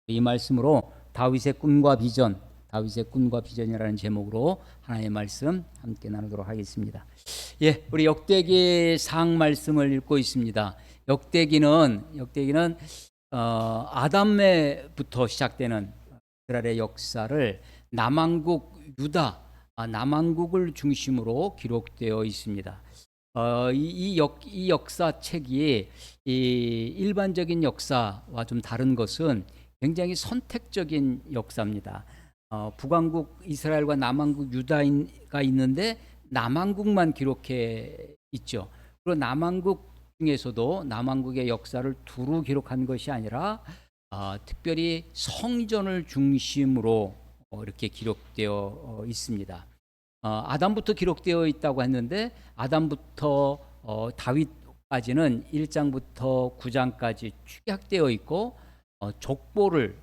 이 말씀으로 다윗의 꿈과 비전이라는 제목으로 하나님의 말씀 함께 나누도록 하겠습니다. 예, 우리 역대기 상 말씀을 읽고 있습니다. 역대기는 아담에부터 시작되는 이스라엘의 역사를 남왕국 유다, 남왕국을 중심으로 기록되어 있습니다. 이 역사책이 이 일반적인 역사와 좀 다른 것은 굉장히 선택적인 역사입니다. 북왕국 이스라엘과 남왕국 유다가 있는데 남왕국만 기록해 있죠. 그리고 남왕국 중에서도 남왕국의 역사를 두루 기록한 것이 아니라 특별히 성전을 중심으로 이렇게 기록되어 있습니다. 아담부터 기록되어 있다고 했는데 아담부터 다윗까지는 1장부터 9장까지 축약되어 있고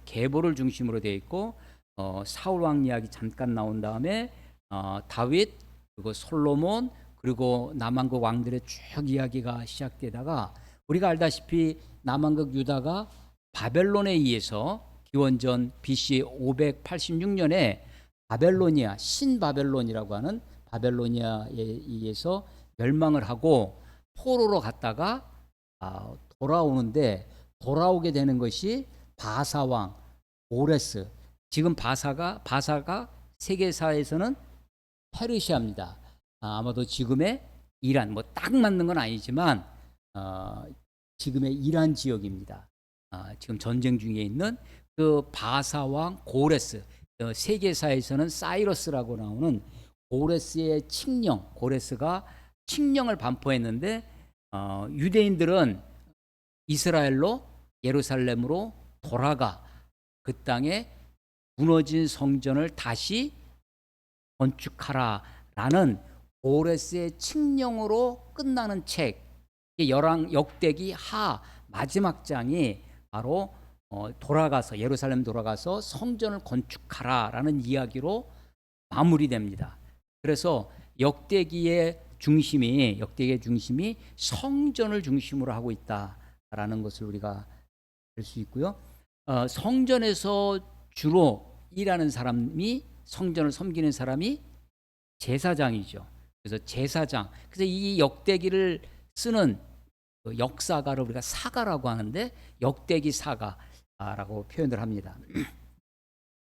계보를 중심으로 되어 있고 사울 왕 이야기 잠깐 나온 다음에 다윗 그리고 솔로몬 그리고 남왕국 왕들의 쭉 이야기가 시작되다가 우리가 알다시피 남왕국 유다가 바벨론에 의해서 기원전 BC 586년에 신바벨론이라고 하는 바벨로니아에 의해서 멸망을 하고 포로로 갔다가 돌아오게 되는 것이 바사왕 오레스. 지금 바사가 세계사에서는 페르시아입니다. 아마도 지금의 이란, 딱 맞는 건 아니지만 지금의 이란 지역입니다. 지금 전쟁 중에 있는 그 바사왕 고레스. 세계사에서는 사이러스라고 나오는 고레스가 칙령을 반포했는데 유대인들은 이스라엘로 예루살렘으로 돌아가 그 땅에 무너진 성전을 다시 건축하라라는 고레스의 칙령으로 끝나는 책 역대기 하 마지막 장이 바로 예루살렘 돌아가서 성전을 건축하라라는 이야기로 마무리됩니다. 그래서 역대기의 중심이 성전을 중심으로 하고 있다라는 것을 우리가 알 수 있고요. 성전에서 주로 일하는 사람이 성전을 섬기는 사람이 제사장이죠. 그래서 그래서 이 역대기를 쓰는 역사가를 우리가 사가라고 하는데 역대기 사가라고 표현을 합니다.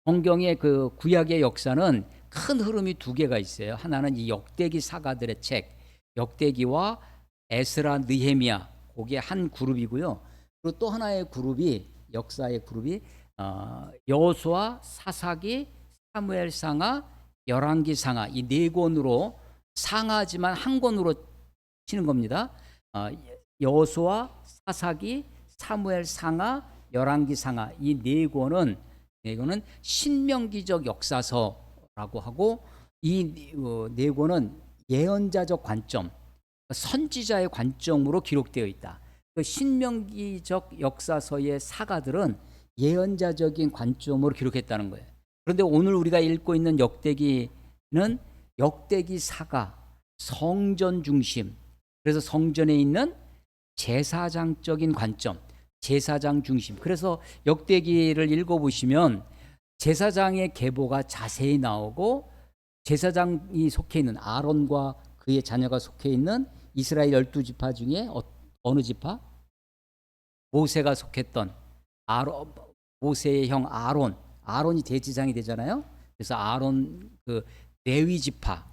성경의 그 구약의 역사는 큰 흐름이 두 개가 있어요. 하나는 이 역대기 사가들의 책, 역대기와 에스라, 느헤미야, 그게 한 그룹이고요. 그리고 또 하나의 역사의 그룹이 여호수아, 사사기, 사무엘상하, 열왕기상하 이 네 권으로 상하지만 한 권으로 치는 겁니다. 여호수아, 사사기, 사무엘상하, 열왕기상하 이 네 권은 신명기적 역사서라고 하고 이 네 권은 예언자적 관점, 선지자의 관점으로 기록되어 있다. 그 신명기적 역사서의 사가들은 예언자적인 관점으로 기록했다는 거예요. 그런데 오늘 우리가 읽고 있는 역대기는 역대기 사가, 성전 중심. 그래서 성전에 있는 제사장적인 관점, 제사장 중심. 그래서 역대기를 읽어보시면 제사장의 계보가 자세히 나오고 제사장이 속해 있는 아론과 그의 자녀가 속해 있는 이스라엘 12지파 중에 어느 지파? 모세가 속했던 모세의 형 아론이 대제사장이 되잖아요. 그래서 아론 그 레위지파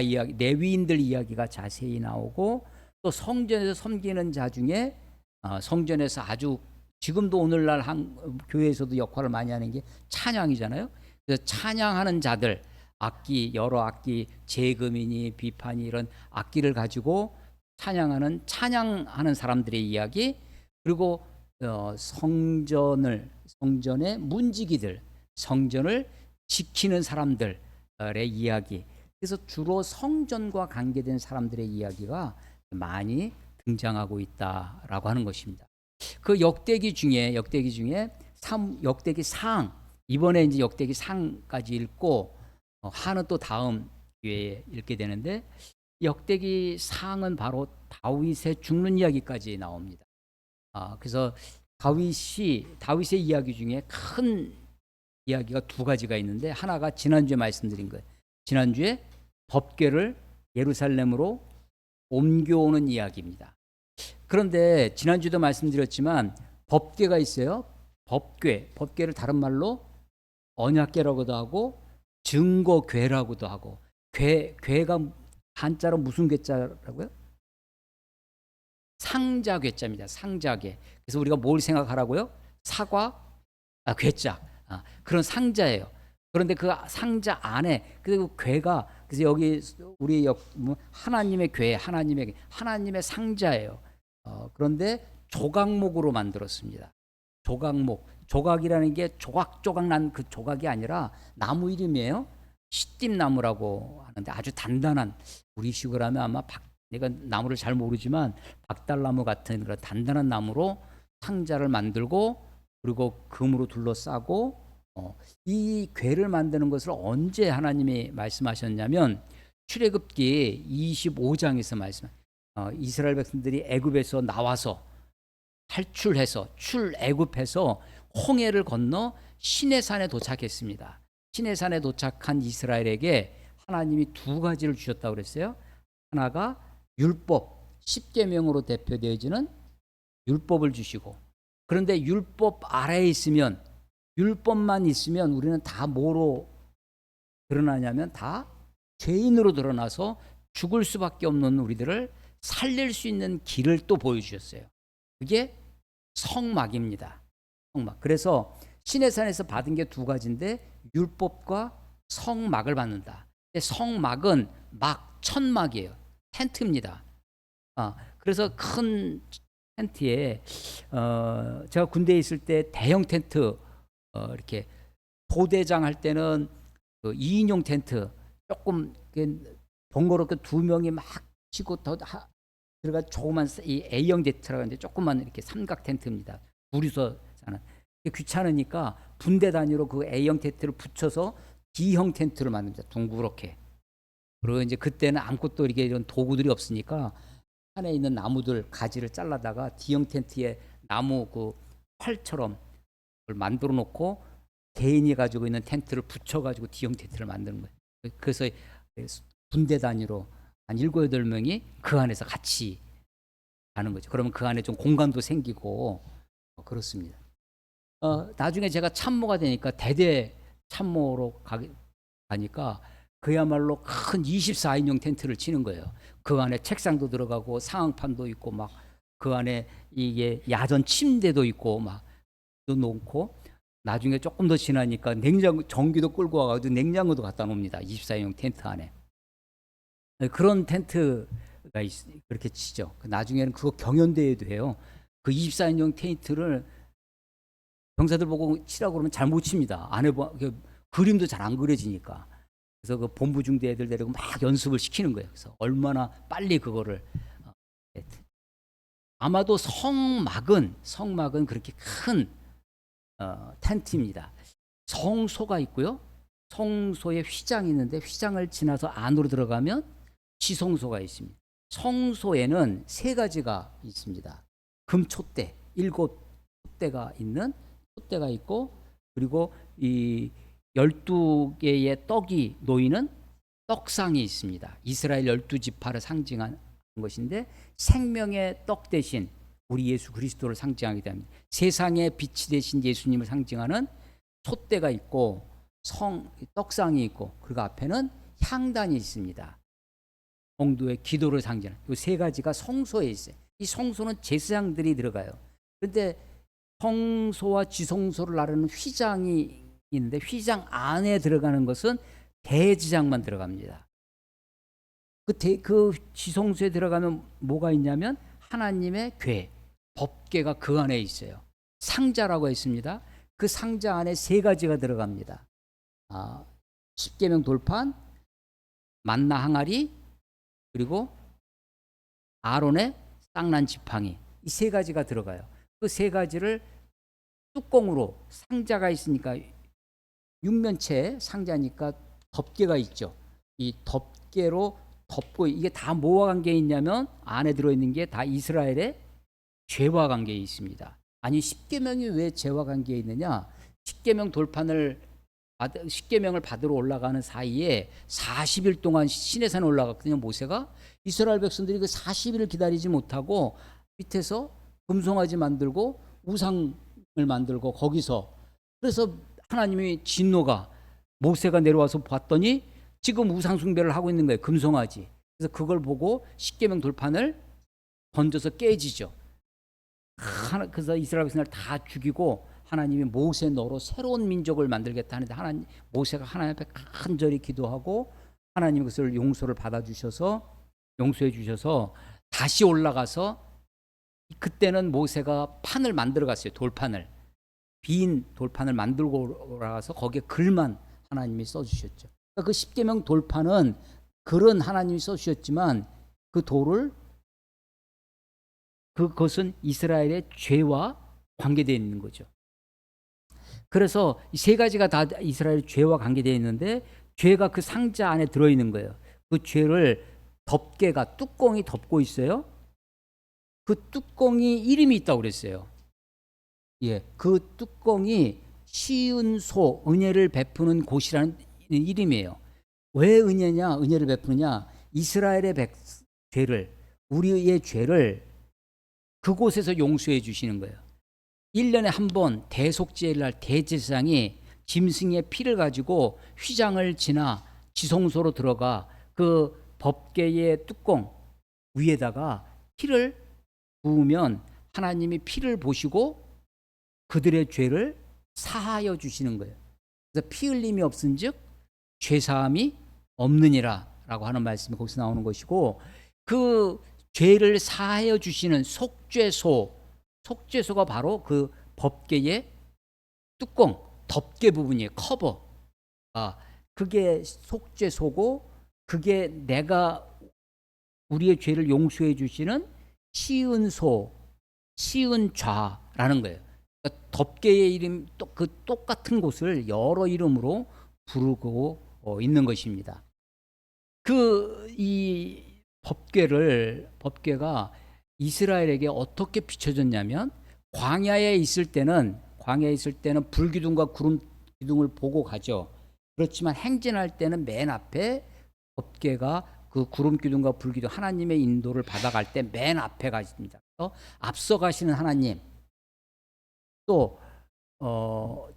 이야기, 레위인들 이야기가 자세히 나오고 또 성전에서 섬기는 자 중에 성전에서 아주 지금도 오늘날 교회에서도 역할을 많이 하는 게 찬양이잖아요. 그래서 찬양하는 자들 여러 악기, 재금이니 비파니 이런 악기를 가지고 찬양하는 사람들의 이야기, 그리고 성전의 문지기들, 성전을 지키는 사람들의 이야기. 그래서 주로 성전과 관계된 사람들의 이야기가 많이 등장하고 있다라고 하는 것입니다. 그 역대기 중에 역대기 상, 이번에 이제 역대기 상까지 읽고 하는 또 다음 기회에 읽게 되는데 역대기 상은 바로 다윗의 죽는 이야기까지 나옵니다. 그래서 다윗의 이야기 중에 큰 이야기가 두 가지가 있는데, 하나가 지난주에 말씀드린 거예요. 지난주에 법궤를 예루살렘으로 옮겨오는 이야기입니다. 그런데 지난주도 말씀드렸지만 법궤가 있어요. 법궤를 다른 말로 언약궤라고도 하고 증거궤라고도 하고, 궤가 한자로 무슨 궤자라고요? 상자궤자입니다. 상자궤. 그래서 우리가 뭘 생각하라고요? 궤자. 그런 상자예요. 그런데 그 상자 안에 그 궤가, 그래서 여기 우리 하나님의 궤, 하나님의 상자예요. 그런데 조각목으로 만들었습니다. 조각이라는 게 조각조각 난 그 조각이 아니라 나무 이름이에요. 시띠나무라고 하는데 아주 단단한, 우리식으로 하면 아마 내가 나무를 잘 모르지만 박달나무 같은 그런 단단한 나무로 상자를 만들고, 그리고 금으로 둘러싸고, 이 궤를 만드는 것을 언제 하나님이 말씀하셨냐면 출애굽기 25장에서 이스라엘 백성들이 애굽에서 나와서 탈출해서 출애굽해서 홍해를 건너 시내산에 도착했습니다. 시내산에 도착한 이스라엘에게 하나님이 두 가지를 주셨다고 그랬어요. 하나가 율법, 십계명으로 대표되어지는 율법을 주시고, 그런데 율법 아래에 있으면, 율법만 있으면 우리는 다 뭐로 드러나냐면 다 죄인으로 드러나서 죽을 수밖에 없는 우리들을 살릴 수 있는 길을 또 보여주셨어요. 그게 성막입니다. 성막. 그래서 시내산에서 받은 게 두 가지인데 율법과 성막을 받는다. 성막은 천막이에요. 텐트입니다. 그래서 큰 텐트에 제가 군대에 있을 때 대형 텐트, 이렇게 도대장 할 때는 그 2인용 텐트, 조금 번거롭게 두 명이 막 치고 들어가 조그만 이 A형 텐트라고 하는데 조그만 이렇게 삼각 텐트입니다. 둘이서 자는. 귀찮으니까 분대 단위로 그 A형 텐트를 붙여서 D형 텐트를 만듭니다. 둥그렇게. 그리고 이제 그때는 아무것도 이런 도구들이 없으니까 산에 있는 나무들 가지를 잘라다가 D형 텐트에 나무 그 활처럼 그걸 만들어 놓고 개인이 가지고 있는 텐트를 붙여가지고 D형 텐트를 만드는 거예요. 그래서 분대 단위로 한 7, 8명이 그 안에서 같이 가는 거죠. 그러면 그 안에 좀 공간도 생기고 그렇습니다. 나중에 제가 참모가 되니까 대대 참모로 가니까 그야말로 큰 24인용 텐트를 치는 거예요. 그 안에 책상도 들어가고 상황판도 있고 막 그 안에 이게 야전 침대도 있고 막 놓고, 나중에 조금 더 지나니까 전기도 끌고 와가지고 냉장고도 갖다 놓습니다. 24인용 텐트 안에. 그런 텐트가 그렇게 치죠. 나중에는 그거 경연대회도 해요. 그 24인용 텐트를 병사들 보고 치라고 그러면 잘 못 칩니다. 안 해봐. 그림도 잘 안 그려지니까. 그래서 그 본부 중대 애들 데리고 막 연습을 시키는 거예요. 그래서 얼마나 빨리 그거를. 아마도 성막은 그렇게 큰 텐트입니다. 성소가 있고요. 성소에 휘장이 있는데 휘장을 지나서 안으로 들어가면 지성소가 있습니다. 성소에는 세 가지가 있습니다. 금촛대, 7촛대가 있는 촛대가 있고, 그리고 이 12개의 떡이 놓이는 떡상이 있습니다. 이스라엘 12지파를 상징하는 것인데 생명의 떡 대신 우리 예수 그리스도를 상징하게 됩니다. 세상의 빛이 되신 예수님을 상징하는 촛대가 있고 떡상이 있고, 그리고 앞에는 향단이 있습니다. 성도의 기도를 상징하는 이 세 가지가 성소에 있어요. 이 성소는 제사장들이 들어가요. 그런데 성소와 지성소를 나르는 휘장이 있는데 휘장 안에 들어가는 것은 대제사장만 들어갑니다. 그 지성소에 들어가면 뭐가 있냐면 하나님의 궤, 법궤가 그 안에 있어요. 상자라고 했습니다. 그 상자 안에 세 가지가 들어갑니다. 십계명 돌판, 만나 항아리, 그리고 아론의 쌍난 지팡이, 이 세 가지가 들어가요. 그 세 가지를 뚜껑으로, 상자가 있으니까 육면체 상자니까 덮개가 있죠. 이 덮개로 덮고, 이게 다 뭐와 관계에 있냐면 안에 들어있는 게 다 이스라엘의 죄와 관계에 있습니다. 아니 십계명이 왜 죄와 관계에 있느냐? 십계명을 받으러 올라가는 사이에 40일 동안 시내산에 올라갔거든요. 모세가 이스라엘 백성들이 그 40일을 기다리지 못하고 밑에서 금송아지 만들고 우상을 만들고 거기서 그래서 하나님이 진노가 모세가 내려와서 봤더니 지금 우상 숭배를 하고 있는 거예요. 금송아지. 그래서 그걸 보고 십계명 돌판을 던져서 깨지죠. 그래서 이스라엘 백성을 다 죽이고 하나님이 모세 너로 새로운 민족을 만들겠다 하는데 모세가 하나님 앞에 간절히 기도하고 하나님 그것을 용서를 용서해 주셔서 다시 올라가서 그때는 모세가 판을 만들어 갔어요. 돌판을. 빈 돌판을 만들고 올라가서 거기에 글만 하나님이 써주셨죠. 그러니까 그 십계명 돌판은 글은 하나님이 써주셨지만 그 돌을 그것은 이스라엘의 죄와 관계되어 있는 거죠. 그래서 이 세 가지가 다 이스라엘의 죄와 관계되어 있는데 죄가 그 상자 안에 들어있는 거예요. 그 죄를 뚜껑이 덮고 있어요. 그 뚜껑이 이름이 있다고 그랬어요. 예, 그 뚜껑이 시은소 은혜를 베푸는 곳이라는 이름이에요. 왜 은혜를 베푸느냐? 이스라엘의 우리의 죄를 그곳에서 용서해 주시는 거예요. 1년에 한 번 대속죄일 날 대제사장이 짐승의 피를 가지고 휘장을 지나 지성소로 들어가 그 법궤의 뚜껑 위에다가 피를 부으면 하나님이 피를 보시고 그들의 죄를 사하여 주시는 거예요. 그래서 피 흘림이 없은즉 죄사함이 없느니라 라고 하는 말씀이 거기서 나오는 것이고 그 죄를 사하여 주시는 속죄소가 바로 그 법궤의 뚜껑, 덮개 부분이에요. 커버. 그게 속죄소고 그게 내가 우리의 죄를 용서해 주시는 시은좌라는 거예요. 그러니까 덮개의 이름 그 똑같은 곳을 여러 이름으로 부르고 있는 것입니다. 이 법궤가 이스라엘에게 어떻게 비춰졌냐면 광야에 있을 때는 불기둥과 구름 기둥을 보고 가죠. 그렇지만 행진할 때는 맨 앞에 법궤가 그 구름 기둥과 불기둥 하나님의 인도를 받아갈 때 맨 앞에 가십니다. 앞서 가시는 하나님 또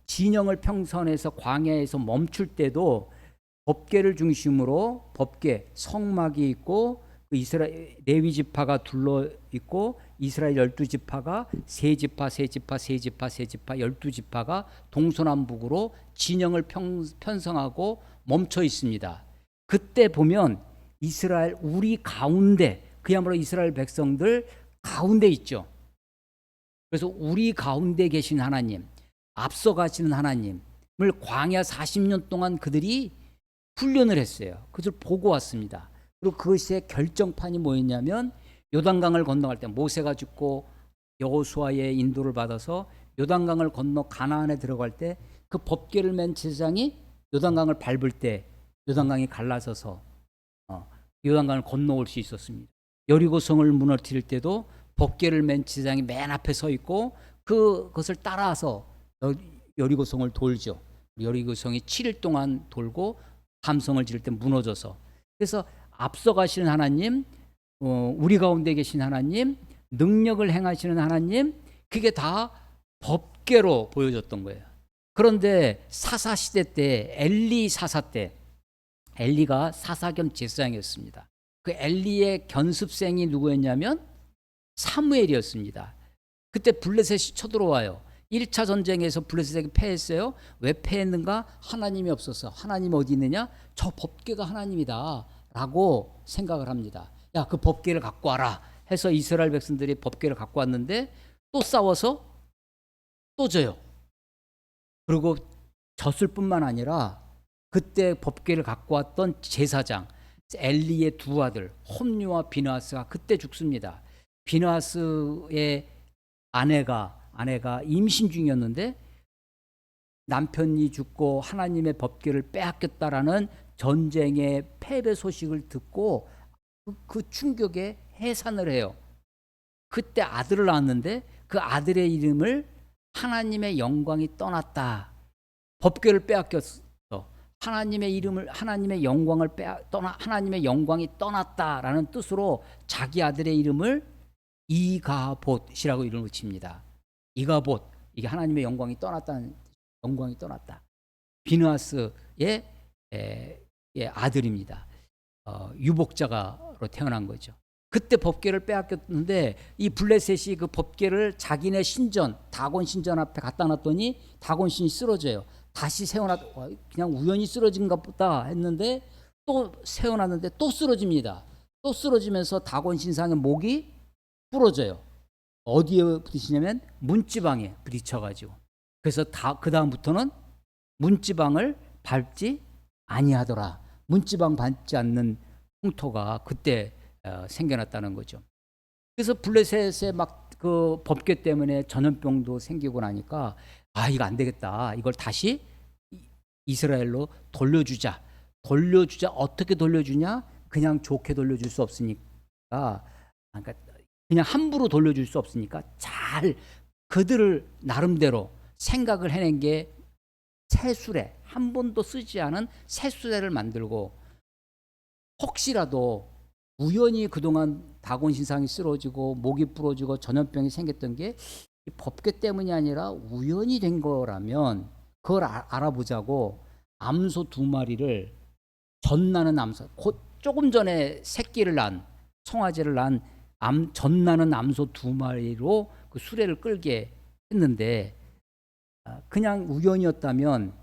진영을 평선에서 광야에서 멈출 때도 법궤를 중심으로 법궤 성막이 있고 그 이스라엘 레위 지파가 둘러 있고 이스라엘 12지파가 세 지파 12지파가 동서남북으로 진영을 편성하고 멈춰 있습니다. 그때 보면 이스라엘 우리 가운데 그야말로 이스라엘 백성들 가운데 있죠. 그래서 우리 가운데 계신 하나님, 앞서 가시는 하나님을 광야 40년 동안 그들이 훈련을 했어요. 그것을 보고 왔습니다. 그리고 그것의 결정판이 뭐였냐면 요단강을 건너갈 때 모세가 죽고 여호수아의 인도를 받아서 요단강을 건너 가나안에 들어갈 때 그 법궤를 맨 제사장이 요단강을 밟을 때 요단강이 갈라져서 요단강을 건너올 수 있었습니다. 여리고성을 무너뜨릴 때도 법궤를 맨 제사장이 맨 앞에 서 있고 그것을 따라서 여리고성을 돌죠. 여리고성이 7일 동안 돌고 함성을 지를 때 무너져서 그래서 앞서 가시는 하나님, 우리 가운데 계신 하나님, 능력을 행하시는 하나님, 그게 다 법궤로 보여졌던 거예요. 그런데 사사시대 때 엘리 사사 때 엘리가 사사 겸 제사장이었습니다. 그 엘리의 견습생이 누구였냐면 사무엘이었습니다. 그때 블레셋이 쳐들어와요. 1차 전쟁에서 블레셋에게 패했어요. 왜 패했는가? 하나님이 없어서. 하나님 어디 있느냐? 저 법궤가 하나님이다 라고 생각을 합니다. 야, 그 법궤를 갖고 와라 해서 이스라엘 백성들이 법궤를 갖고 왔는데 또 싸워서 또 져요. 그리고 졌을 뿐만 아니라 그때 법궤를 갖고 왔던 제사장 엘리의 두 아들 홈리와 비느하스가 그때 죽습니다. 비느하스의 아내가 임신 중이었는데 남편이 죽고 하나님의 법궤를 빼앗겼다라는 전쟁의 패배 소식을 듣고 그 충격에 해산을 해요. 그때 아들을 낳았는데 그 아들의 이름을 하나님의 영광이 떠났다. 법궤를 빼앗겼어. 하나님의 이름을 하나님의 영광을 하나님의 영광이 떠났다라는 뜻으로 자기 아들의 이름을 이가봇이라고 이름을 칩니다. 이가봇, 이게 하나님의 영광이 떠났다는, 영광이 떠났다. 비느하스의 아들입니다. 유복자가로 태어난 거죠. 그때 법궤를 빼앗겼는데 이 블레셋이 그 법궤를 자기네 신전, 다곤 신전 앞에 갖다 놨더니 다곤 신이 쓰러져요. 다시 세워놨, 그냥 우연히 쓰러진가 보다 했는데 또 세워놨는데 또 쓰러집니다. 또 쓰러지면서 다곤 신상의 목이 부러져요. 어디에 부딪히냐면 문지방에 부딪혀가지고. 그래서 그 다음부터는 문지방을 밟지 아니하더라. 문지방 밟지 않는 홍토가 그때 생겨났다는 거죠. 그래서 블레셋에 막 그 법궤 때문에 전염병도 생기고 나니까 아, 이거 안 되겠다. 이걸 다시 이스라엘로 돌려주자. 어떻게 돌려주냐? 그냥 좋게 돌려줄 수 없으니까, 그러니까 그냥 함부로 돌려줄 수 없으니까 잘 그들을 나름대로 생각을 해낸 게 새 수레, 한 번도 쓰지 않은 새 수레를 만들고, 혹시라도 우연히 그동안 다곤 신상이 쓰러지고 목이 부러지고 전염병이 생겼던 게 법궤 때문이 아니라 우연이 된 거라면 그걸 알아보자고 암소 2마리를, 젖나는 암소, 곧 조금 전에 새끼를 낳은, 송아지를 낳은 젖나는 암소 2마리로 그 수레를 끌게 했는데, 그냥 우연이었다면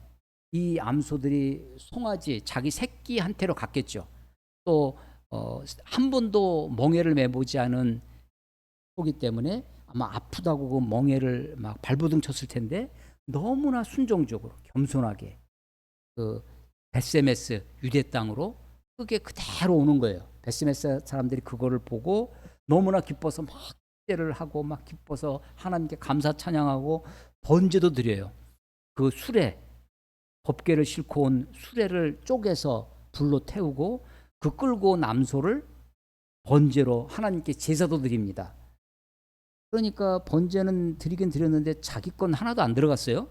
이 암소들이 송아지 자기 새끼한테로 갔겠죠. 또 한 번도 멍에를 매보지 않은 소기 때문에 아마 아프다고 그 멍에를 막 발버둥 쳤을 텐데 너무나 순종적으로 겸손하게 그 베세메스 유대 땅으로 그게 그대로 오는 거예요. 베세메스 사람들이 그거를 보고 너무나 기뻐서 막 때를 하고 막 기뻐서 하나님께 감사 찬양하고 번제도 드려요. 그 수레, 법궤를 싣고 온 수레를 쪼개서 불로 태우고 그 끌고 온 암소를 번제로 하나님께 제사도 드립니다. 그러니까 번제는 드리긴 드렸는데 자기 건 하나도 안 들어갔어요.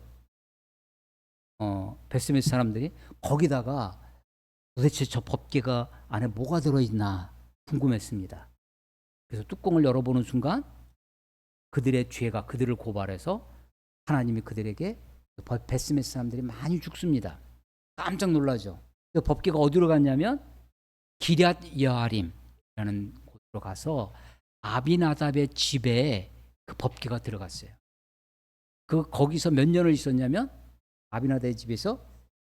베스메스 사람들이 거기다가 도대체 저 법궤가 안에 뭐가 들어있나 궁금했습니다. 그래서 뚜껑을 열어보는 순간 그들의 죄가 그들을 고발해서 하나님이 그들에게, 베스메스 사람들이 많이 죽습니다. 깜짝 놀라죠. 그 법궤가 어디로 갔냐면 기럇 여아림이라는 곳으로 가서 아비나답의 집에 그 법궤가 들어갔어요. 거기서 몇 년을 있었냐면 아비나답의 집에서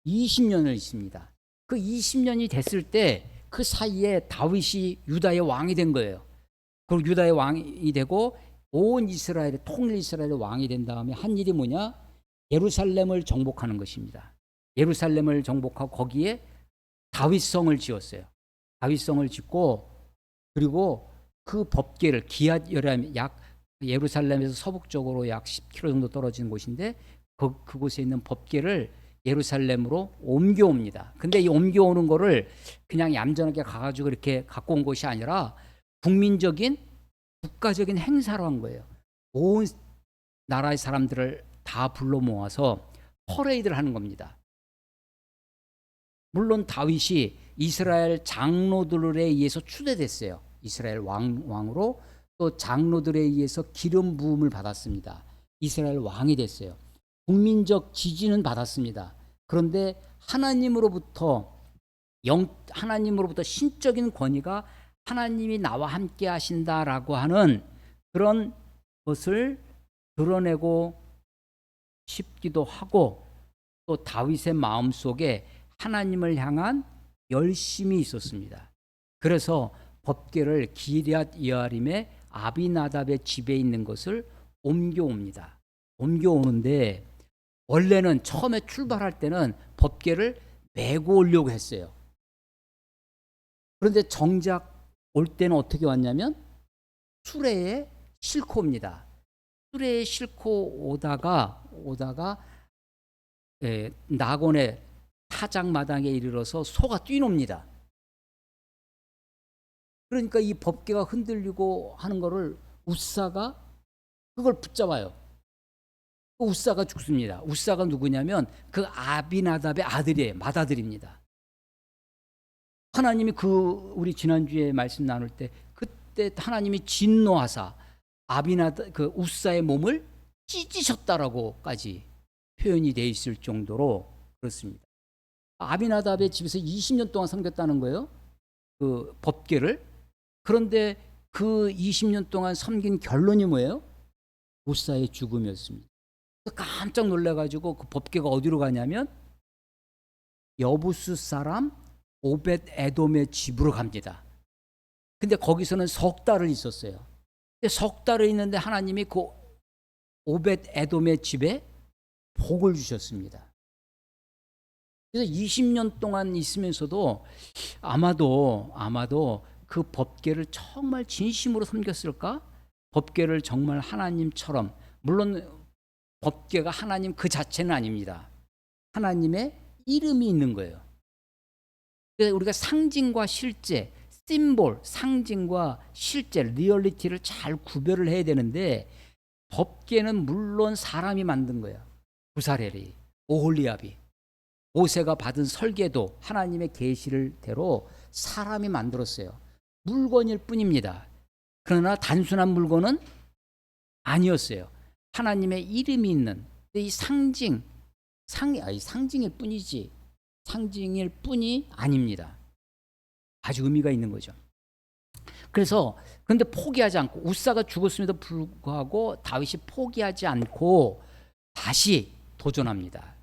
20년을 있습니다. 그 20년이 됐을 때 그 사이에 다윗이 유다의 왕이 된 거예요. 그리고 유다의 왕이 되고 온 이스라엘의, 통일 이스라엘의 왕이 된 다음에 한 일이 뭐냐? 예루살렘을 정복하는 것입니다. 예루살렘을 정복하고 거기에 다윗성을 지었어요. 다윗성을 짓고, 그리고 그 법궤를 기앗 여람, 약 예루살렘에서 서북쪽으로 약 10km 정도 떨어진 곳인데 그곳에 있는 법궤를 예루살렘으로 옮겨옵니다. 근데 이 옮겨오는 거를 그냥 얌전하게 가가지고 이렇게 갖고 온 것이 아니라 국민적인, 국가적인 행사로 한 거예요. 온 나라의 사람들을 다 불러 모아서 퍼레이드를 하는 겁니다. 물론 다윗이 이스라엘 장로들에 의해서 추대됐어요. 이스라엘 왕으로. 또 장로들에 의해서 기름 부음을 받았습니다. 이스라엘 왕이 됐어요. 국민적 지지는 받았습니다. 그런데 하나님으로부터 신적인 권위가, 하나님이 나와 함께 하신다라고 하는 그런 것을 드러내고 싶기도 하고, 또 다윗의 마음속에 하나님을 향한 열심이 있었습니다. 그래서 법궤를 기럇 여아림의 아비나답의 집에 있는 것을 옮겨옵니다. 옮겨오는데 원래는 처음에 출발할 때는 법궤를 메고 오려고 했어요. 그런데 정작 올 때는 어떻게 왔냐면 수레에 싣고 옵니다. 수레에 싣고 오다가 나곤의 타작마당에 이르러서 소가 뛰놉니다. 그러니까 이 법궤가 흔들리고 하는 거를 웃사가 그걸 붙잡아요. 우사가 죽습니다. 우사가 누구냐면 그 아비나답의 아들이에요. 맏아들입니다. 하나님이 우리 지난주에 말씀 나눌 때 그때 하나님이 진노하사 아비나답 그 우사의 몸을 찢으셨다라고까지 표현이 돼 있을 정도로 그렇습니다. 아비나답의 집에서 20년 동안 섬겼다는 거예요. 그 법궤를. 그런데 그 20년 동안 섬긴 결론이 뭐예요? 우사의 죽음이었습니다. 깜짝 놀라가지고 그 법궤가 어디로 가냐면 여부스 사람 오벳 에돔의 집으로 갑니다. 근데 거기서는 석 달을 있었어요. 근데 석 달을 있는데 하나님이 그 오벳 에돔의 집에 복을 주셨습니다. 그래서 20년 동안 있으면서도 아마도 그 법궤를 정말 진심으로 섬겼을까? 법궤를 정말 하나님처럼, 물론 법궤가 하나님 그 자체는 아닙니다. 하나님의 이름이 있는 거예요. 그래서 우리가 상징과 실제, 심볼, 상징과 실제, 리얼리티를 잘 구별을 해야 되는데 법궤는 물론 사람이 만든 거예요. 부사렐이, 오홀리압이. 모세가 받은 설계도, 하나님의 계시를 대로 사람이 만들었어요. 물건일 뿐입니다. 그러나 단순한 물건은 아니었어요. 하나님의 이름이 있는 이 상징일 뿐이지 상징일 뿐이 아닙니다. 아주 의미가 있는 거죠. 그래서 그런데 포기하지 않고 우사가 죽었음에도 불구하고 다윗이 포기하지 않고 다시 도전합니다.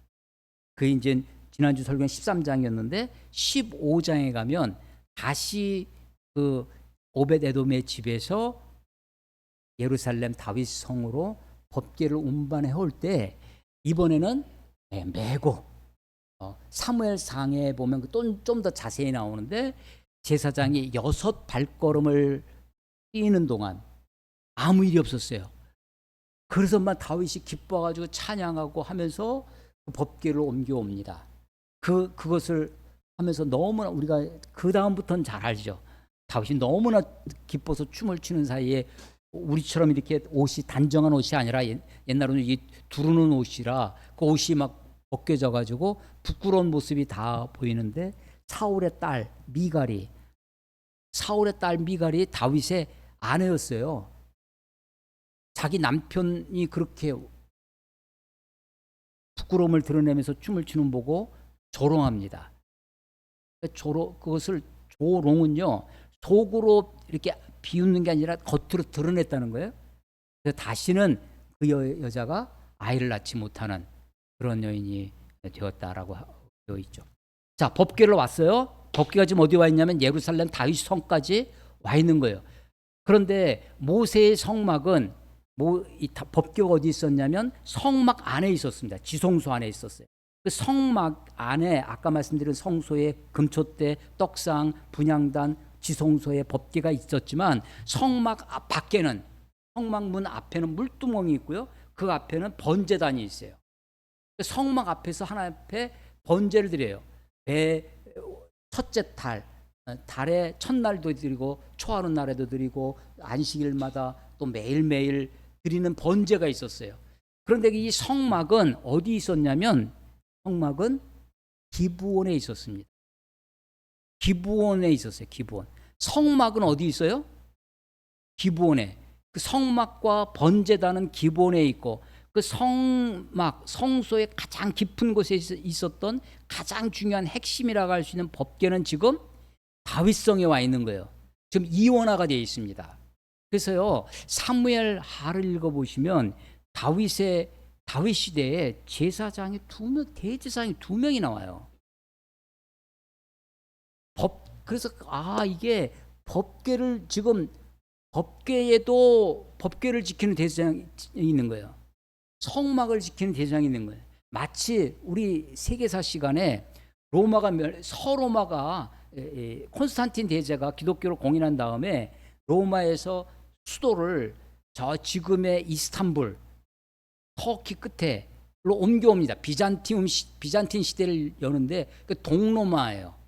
그 이제 지난주 설교는 13장이었는데 15장에 가면 다시 그 오벳 에돔의 집에서 예루살렘 다윗 성으로 법궤를 운반해 올 때 이번에는 메고 사무엘상에 보면 좀 더 자세히 나오는데 제사장이 6발걸음을 뛰는 동안 아무 일이 없었어요. 그래서 막 다윗이 기뻐가지고 찬양하고 하면서 그 법궤를 옮겨옵니다. 그것을 하면서 너무나 우리가 그 다음부터는 잘 알죠. 다윗이 너무나 기뻐서 춤을 추는 사이에 우리처럼 이렇게 옷이 단정한 옷이 아니라 옛날에는 이 두르는 옷이라 그 옷이 막 벗겨져 가지고 부끄러운 모습이 다 보이는데 사울의 딸 미갈이 다윗의 아내였어요. 자기 남편이 그렇게 부끄러움을 드러내면서 춤을 추는 보고 조롱합니다. 그것을 조롱은요 속으로 이렇게 비웃는 게 아니라 겉으로 드러냈다는 거예요. 그래서 다시는 그 여자가 아이를 낳지 못하는 그런 여인이 되었다라고 되어 있죠. 자, 법궤를 왔어요. 법궤가 지금 어디 와 있냐면 예루살렘 다윗 성까지 와 있는 거예요. 그런데 모세의 성막은 이 법궤가 어디 있었냐면 성막 안에 있었습니다. 지성소 안에 있었어요. 그 성막 안에 아까 말씀드린 성소에 금촛대, 떡상, 분향단, 지성소에 법궤가 있었지만 성막 밖에는 성막문 앞에는 물두멍이 있고요. 그 앞에는 번제단이 있어요. 성막 앞에서 하나님 앞에 번제를 드려요. 첫째 달의 첫날도 드리고 초하루 날에도 드리고 안식일마다 또 매일매일 드리는 번제가 있었어요. 그런데 이 성막은 어디 있었냐면 성막은 기브온에 있었습니다. 기브온에 있었어요. 기브온. 성막은 어디 있어요? 기브온에. 그 성막과 번제단은 기브온에 있고 그 성막, 성소의 가장 깊은 곳에 있었던 가장 중요한 핵심이라고 할 수 있는 법궤는 지금 다윗성에 와 있는 거예요. 지금 이원화가 되어 있습니다. 그래서요 사무엘 하를 읽어보시면 다윗 시대에 제사장이 대제사장이 2명이 나와요. 그래서 이게 법궤를 지금 법궤에도 법궤를 지키는 대제사장이 있는 거예요. 성막을 지키는 대제사장이 있는 거예요. 마치 우리 세계사 시간에 서로마가 콘스탄틴 대제가 기독교를 공인한 다음에 로마에서 수도를 저 지금의 이스탄불 터키 끝에로 옮겨옵니다. 비잔틴 시대를 여는데 그 동로마예요.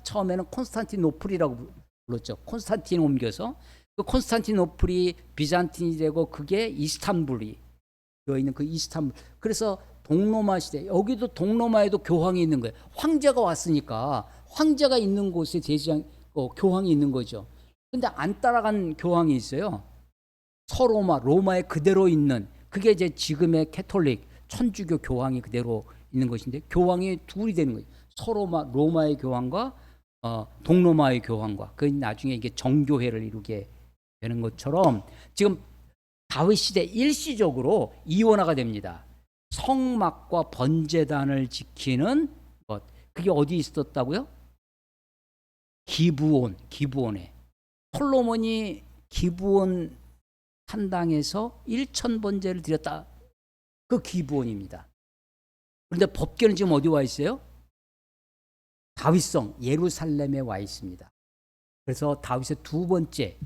처음에는 콘스탄티노플이라고 불렀죠. 콘스탄틴 옮겨서 그 콘스탄티노플이 비잔틴이 되고 그게 이스탄불이 되어 있는 그 이스탄불. 그래서 동로마 시대 여기도 동로마에도 교황이 있는 거예요. 황제가 왔으니까 황제가 있는 곳에 대장 교황이 있는 거죠. 근데 안 따라간 교황이 있어요. 서로마 로마에 그대로 있는 그게 이제 지금의 캐톨릭 천주교 교황이 그대로 있는 것인데 교황이 둘이 되는 거예요. 서로마 로마의 교황과 동로마의 교황과 그 나중에 이게 정교회를 이루게 되는 것처럼 지금 다윗 시대 일시적으로 이원화가 됩니다. 성막과 번제단을 지키는 것 그게 어디 있었다고요? 기브온에 솔로몬이 기브온 산당에서 1000번제를 드렸다. 그 기브온입니다. 그런데 법궤는 지금 어디 와 있어요? 다윗성 예루살렘에 와 있습니다. 그래서 다윗의 두 번째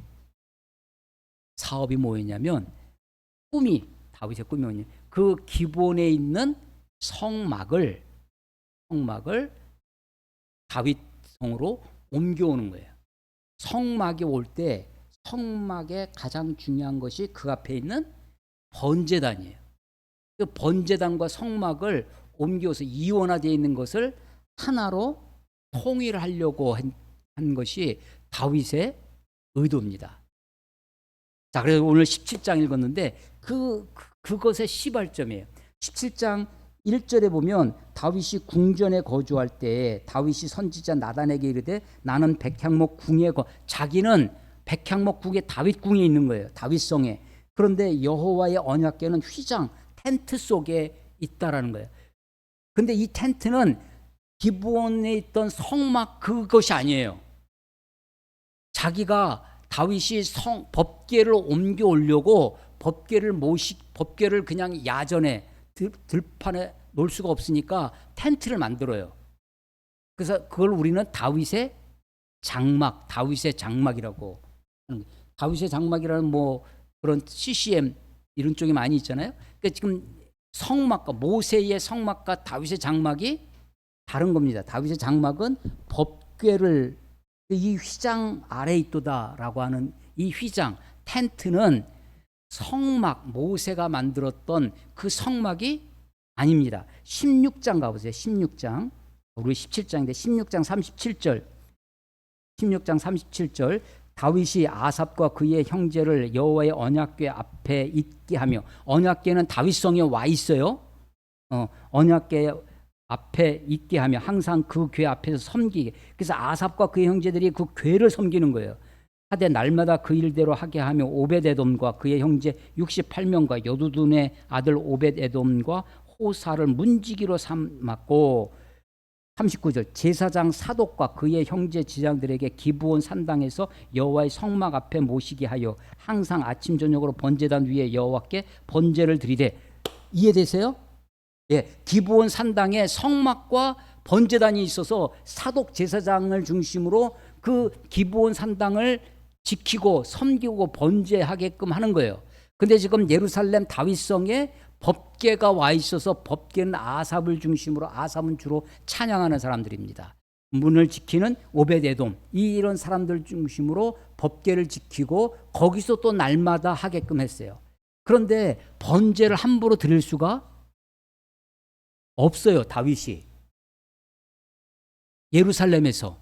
사업이 뭐였냐면 다윗의 꿈이 뭐냐? 그 기브온에 있는 성막을 다윗성으로 옮겨오는 거예요. 성막이 올 때 성막의 가장 중요한 것이 그 앞에 있는 번제단이에요. 그 번제단과 성막을 옮겨서 이원화되어 있는 것을 하나로 통일하려고 한 것이 다윗의 의도입니다. 자, 그래서 오늘 17장 읽었는데 그것의 시발점이에요. 17장 1절에 보면 다윗이 궁전에 거주할 때 다윗이 선지자 나단에게 이르되 나는 백향목 궁에 자기는 백향목 궁에 다윗궁에 있는 거예요. 다윗성에. 그런데 여호와의 언약궤는 휘장 텐트 속에 있다라는 거예요. 근데 이 텐트는 기브온에 있던 성막 그것이 아니에요. 자기가 다윗이 법궤를 옮겨오려고 법궤를 그냥 야전에 들판에 놓을 수가 없으니까 텐트를 만들어요. 그래서 그걸 우리는 다윗의 장막이라고 하는 거예요. 다윗의 장막이라는 뭐 그런 CCM 이런 쪽이 많이 있잖아요. 그러니까 지금 성막과 모세의 성막과 다윗의 장막이 다른 겁니다. 다윗의 장막은 법궤를 이 휘장 아래 있도다라고 하는 이 휘장 텐트는 성막 모세가 만들었던 그 성막이 아닙니다. 16장 가보세요. 16장 우리 17장인데 16장 37절 다윗이 아삽과 그의 형제를 여호와의 언약궤 앞에 있게 하며 언약궤는 다윗성에 와 있어요. 언약궤 앞에 있게 하며 항상 그 궤 앞에서 섬기게. 그래서 아삽과 그의 형제들이 그 궤를 섬기는 거예요. 하되 날마다 그 일대로 하게 하며 오벳에돔과 그의 형제 68명과 여두둔의 아들 오벳에돔과 호사를 문지기로 삼았고 39절 제사장 사독과 그의 형제 지장들에게 기브온 산당에서 여호와의 성막 앞에 모시게 하여 항상 아침 저녁으로 번제단 위에 여호와께 번제를 드리되. 이해되세요? 예, 기브온 산당에 성막과 번제단이 있어서 사독 제사장을 중심으로 그 기브온 산당을 지키고 섬기고 번제하게끔 하는 거예요. 근데 지금 예루살렘 다윗성에 법궤가 와 있어서 법궤는 아삽을 중심으로 아삽은 주로 찬양하는 사람들입니다. 문을 지키는 오벳에돔 이런 사람들 중심으로 법궤를 지키고 거기서 또 날마다 하게끔 했어요. 그런데 번제를 함부로 드릴 수가 없어요. 다윗이 예루살렘에서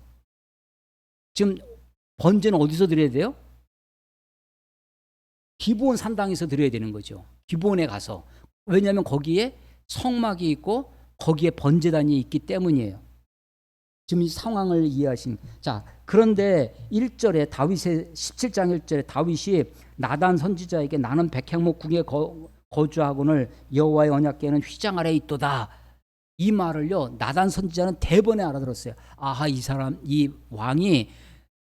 지금 번제는 어디서 드려야 돼요? 기브온 산당에서 드려야 되는 거죠. 기브온에 가서. 왜냐하면 거기에 성막이 있고 거기에 번제단이 있기 때문이에요. 지금 이 상황을 이해하신. 자, 그런데 1절에 다윗의 17장 1절에 다윗이 나단 선지자에게 나는 백향목 궁에 거주하거늘 여호와의 언약궤는 휘장 아래에 있도다. 이 말을요 나단 선지자는 대번에 알아들었어요. 아하, 이 왕이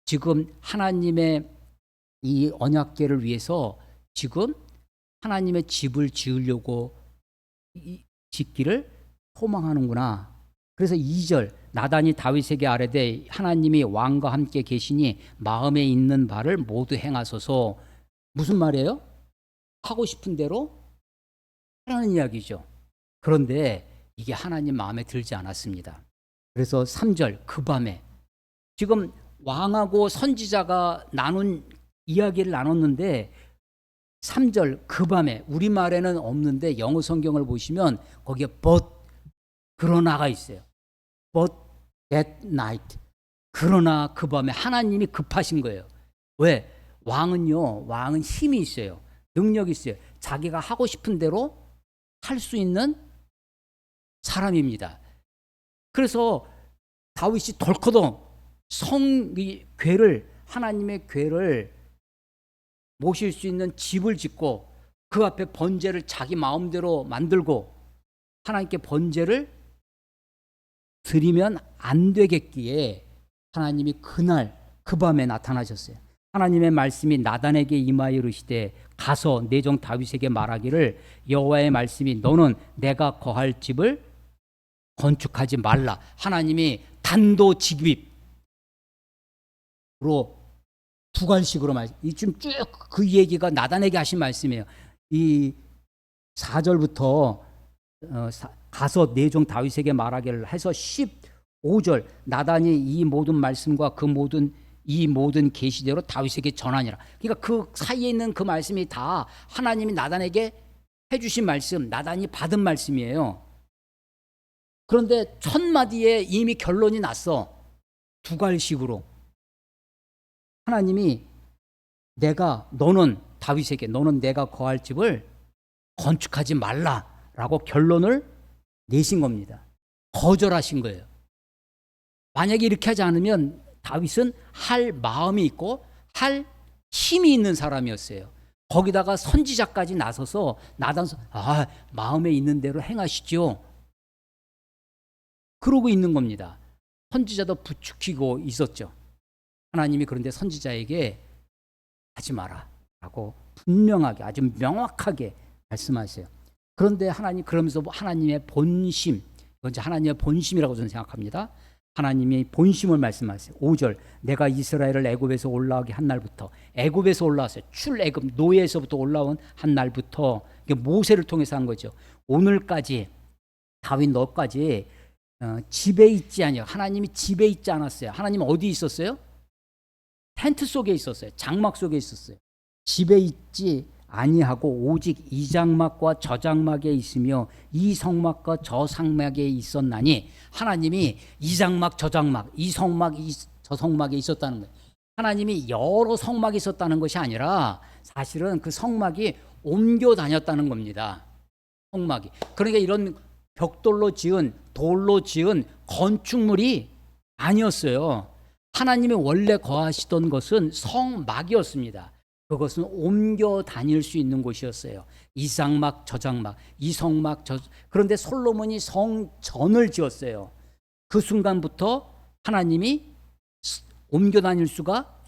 지금 하나님의 이 언약궤를 위해서 지금 하나님의 집을 지으려고 짓기를 소망하는구나. 그래서 2절 나단이 다윗에게 아뢰되 하나님이 왕과 함께 계시니 마음에 있는 바를 모두 행하소서. 무슨 말이에요? 하고 싶은 대로 하라는 이야기죠. 그런데 이게 하나님 마음에 들지 않았습니다. 그래서 3절 그 밤에 지금 왕하고 선지자가 나눈 이야기를 나눴는데 3절 그 밤에 우리말에는 없는데 영어 성경을 보시면 거기에 but 그러나가 있어요. But that night 그러나 그 밤에 하나님이 급하신 거예요. 왜? 왕은 힘이 있어요. 능력이 있어요. 자기가 하고 싶은 대로 할 수 있는 사람입니다. 그래서 다윗이 덜커덩 하나님의 궤를 모실 수 있는 집을 짓고 그 앞에 번제를 자기 마음대로 만들고 하나님께 번제를 드리면 안 되겠기에 하나님이 그날 그 밤에 나타나셨어요. 하나님의 말씀이 나단에게 임하여 이르시되 가서 내 종 다윗에게 말하기를 여호와의 말씀이 너는 내가 거할 집을 건축하지 말라. 하나님이 단도직입으로 두갈식으로 말씀. 이쯤 쭉 그 얘기가 나단에게 하신 말씀이에요. 이 4절부터 가서 내 종 다윗에게 말하기를 해서 15절 나단이 이 모든 말씀과 이 모든 계시대로 다윗에게 전하니라. 그러니까 그 사이에 있는 그 말씀이 다 하나님이 나단에게 해주신 말씀, 나단이 받은 말씀이에요. 그런데 첫 마디에 이미 결론이 났어. 두갈식으로. 하나님이 너는 다윗에게 너는 내가 거할 집을 건축하지 말라라고 결론을 내신 겁니다. 거절하신 거예요. 만약에 이렇게 하지 않으면 다윗은 할 마음이 있고 할 힘이 있는 사람이었어요. 거기다가 선지자까지 나서서 마음에 있는 대로 행하시죠. 그러고 있는 겁니다. 선지자도 부추기고 있었죠. 하나님이 그런데 선지자에게 하지 마라 라고 분명하게 아주 명확하게 말씀하세요. 그런데 그러면서 하나님의 본심, 이건 이제 하나님의 본심이라고 저는 생각합니다. 하나님이 본심을 말씀하세요. 5절 내가 이스라엘을 애굽에서 올라오게 한 날부터 애굽에서 올라왔어요. 출애굽 노예에서부터 올라온 한 날부터 모세를 통해서 한 거죠. 오늘까지 다윗 너까지 집에 있지 아니요. 하나님이 집에 있지 않았어요. 하나님은 어디 있었어요? 텐트 속에 있었어요. 장막 속에 있었어요. 집에 있지 아니하고 오직 이 장막과 저 장막에 있으며 이 성막과 저 성막에 있었나니 하나님이 이 장막 저 장막 이 성막 저 성막에 있었다는 거예요. 하나님이 여러 성막이 있었다는 것이 아니라 사실은 그 성막이 옮겨 다녔다는 겁니다. 성막이. 그러니까 이런 벽돌로 지은 돌로 지은 건축물이 아니었어요. 하나님이 원래 거하시던 것은 성막이었습니다. 그것은 옮겨 다닐 수 있는 곳이었어요. 이 장막 저 장막 이 성막 그런데 솔로몬이 성전을 지었어요. 그 순간부터 하나님이 옮겨 다닐 수가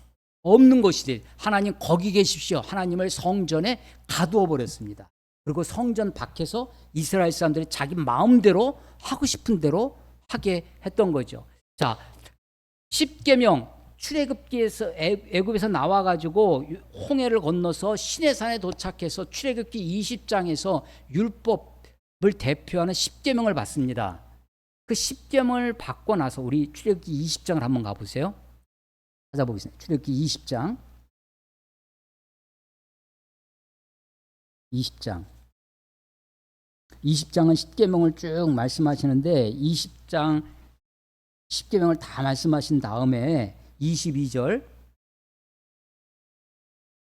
없는 것이지. 하나님 거기 계십시오. 하나님을 성전에 가두어 버렸습니다. 그리고 성전 밖에서 이스라엘 사람들이 자기 마음대로 하고 싶은 대로 하게 했던 거죠. 자, 십계명 출애굽기에서 애굽에서 나와 가지고 홍해를 건너서 시내산에 도착해서 출애굽기 20장에서 율법을 대표하는 십계명을 받습니다. 그 십계명을 받고 나서 우리 출애굽기 20장을 한번 가 보세요. 찾아보겠습니다. 출애굽기 20장. 20장은 십계명을 쭉 말씀하시는데 20장 십계명을 다 말씀하신 다음에 22절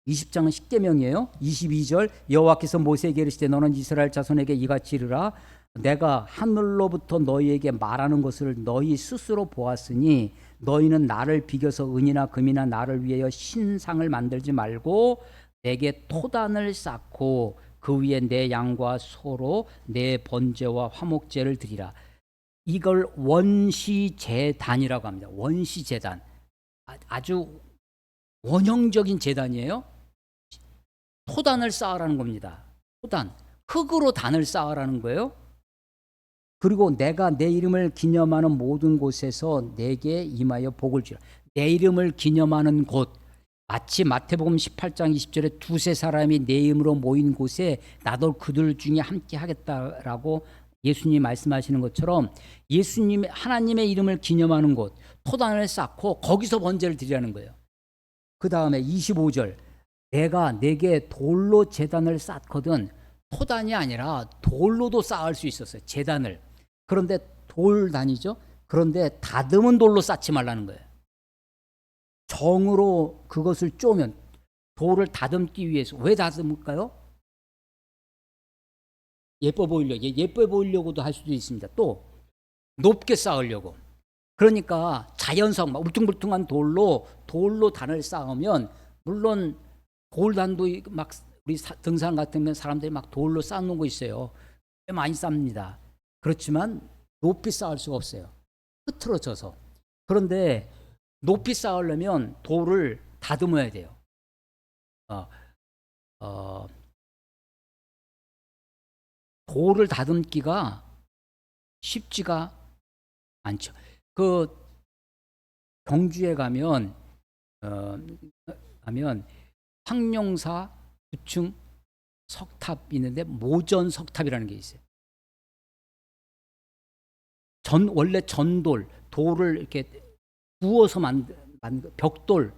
20장은 십계명이에요. 22절 여호와께서 모세에게 이르시되 너는 이스라엘 자손에게 이같이 이르라 내가 하늘로부터 너희에게 말하는 것을 너희 스스로 보았으니 너희는 나를 비겨서 은이나 금이나 나를 위하여 신상을 만들지 말고 내게 토단을 쌓고 그 위에 내 양과 소로 내 번제와 화목제를 드리라. 이걸 원시제단이라고 합니다. 원시제단. 아주 원형적인 제단이에요. 토단을 쌓으라는 겁니다. 토단. 흙으로 단을 쌓으라는 거예요. 그리고 내가 내 이름을 기념하는 모든 곳에서 내게 임하여 복을 주라. 내 이름을 기념하는 곳. 마치 마태복음 18장 20절에 두세 사람이 내 이름으로 모인 곳에 나도 그들 중에 함께 하겠다라고 예수님이 말씀하시는 것처럼 예수님이 하나님의 이름을 기념하는 곳 토단을 쌓고 거기서 번제를 드리라는 거예요. 그 다음에 25절. 내가 내게 돌로 제단을 쌓거든. 토단이 아니라 돌로도 쌓을 수 있었어요. 제단을. 그런데 돌단이죠. 그런데 다듬은 돌로 쌓지 말라는 거예요. 정으로 그것을 쪼면, 돌을 다듬기 위해서. 왜 다듬을까요? 예뻐 보이려고도 할 수도 있습니다. 또 높게 쌓으려고. 그러니까 자연성 막 울퉁불퉁한 돌로 단을 쌓으면, 물론 돌단도 막 우리 등산 같으면 사람들이 막 돌로 쌓는 거 있어요. 꽤 많이 쌓습니다. 그렇지만 높이 쌓을 수가 없어요. 흐트러져서. 그런데 높이 쌓으려면 돌을 다듬어야 돼요. 돌을 다듬기가 쉽지가 않죠. 그 경주에 가면 황룡사 9층 석탑이 있는데 모전 석탑이라는 게 있어요. 원래 돌을 이렇게 구워서 벽돌을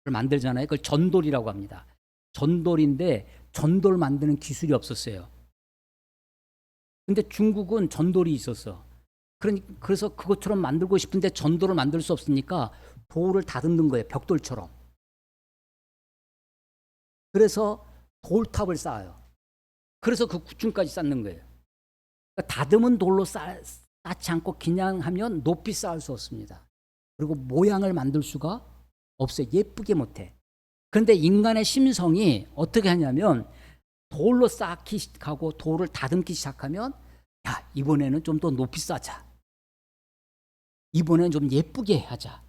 만들잖아요. 그걸 전돌이라고 합니다. 전돌인데 전돌 만드는 기술이 없었어요. 근데 중국은 전돌이 있었어. 그래서 그것처럼 만들고 싶은데 전돌을 만들 수 없으니까 돌을 다듬는 거예요. 벽돌처럼. 그래서 돌탑을 쌓아요. 그래서 그 9층까지 쌓는 거예요. 그러니까 다듬은 돌로 쌓지 않고 그냥 하면 높이 쌓을 수 없습니다. 그리고 모양을 만들 수가 없어요. 예쁘게 못해. 그런데 인간의 심성이 어떻게 하냐면, 돌로 쌓기 시작하고 돌을 다듬기 시작하면, 야, 이번에는 좀 더 높이 쌓자. 이번에는 좀 예쁘게 하자.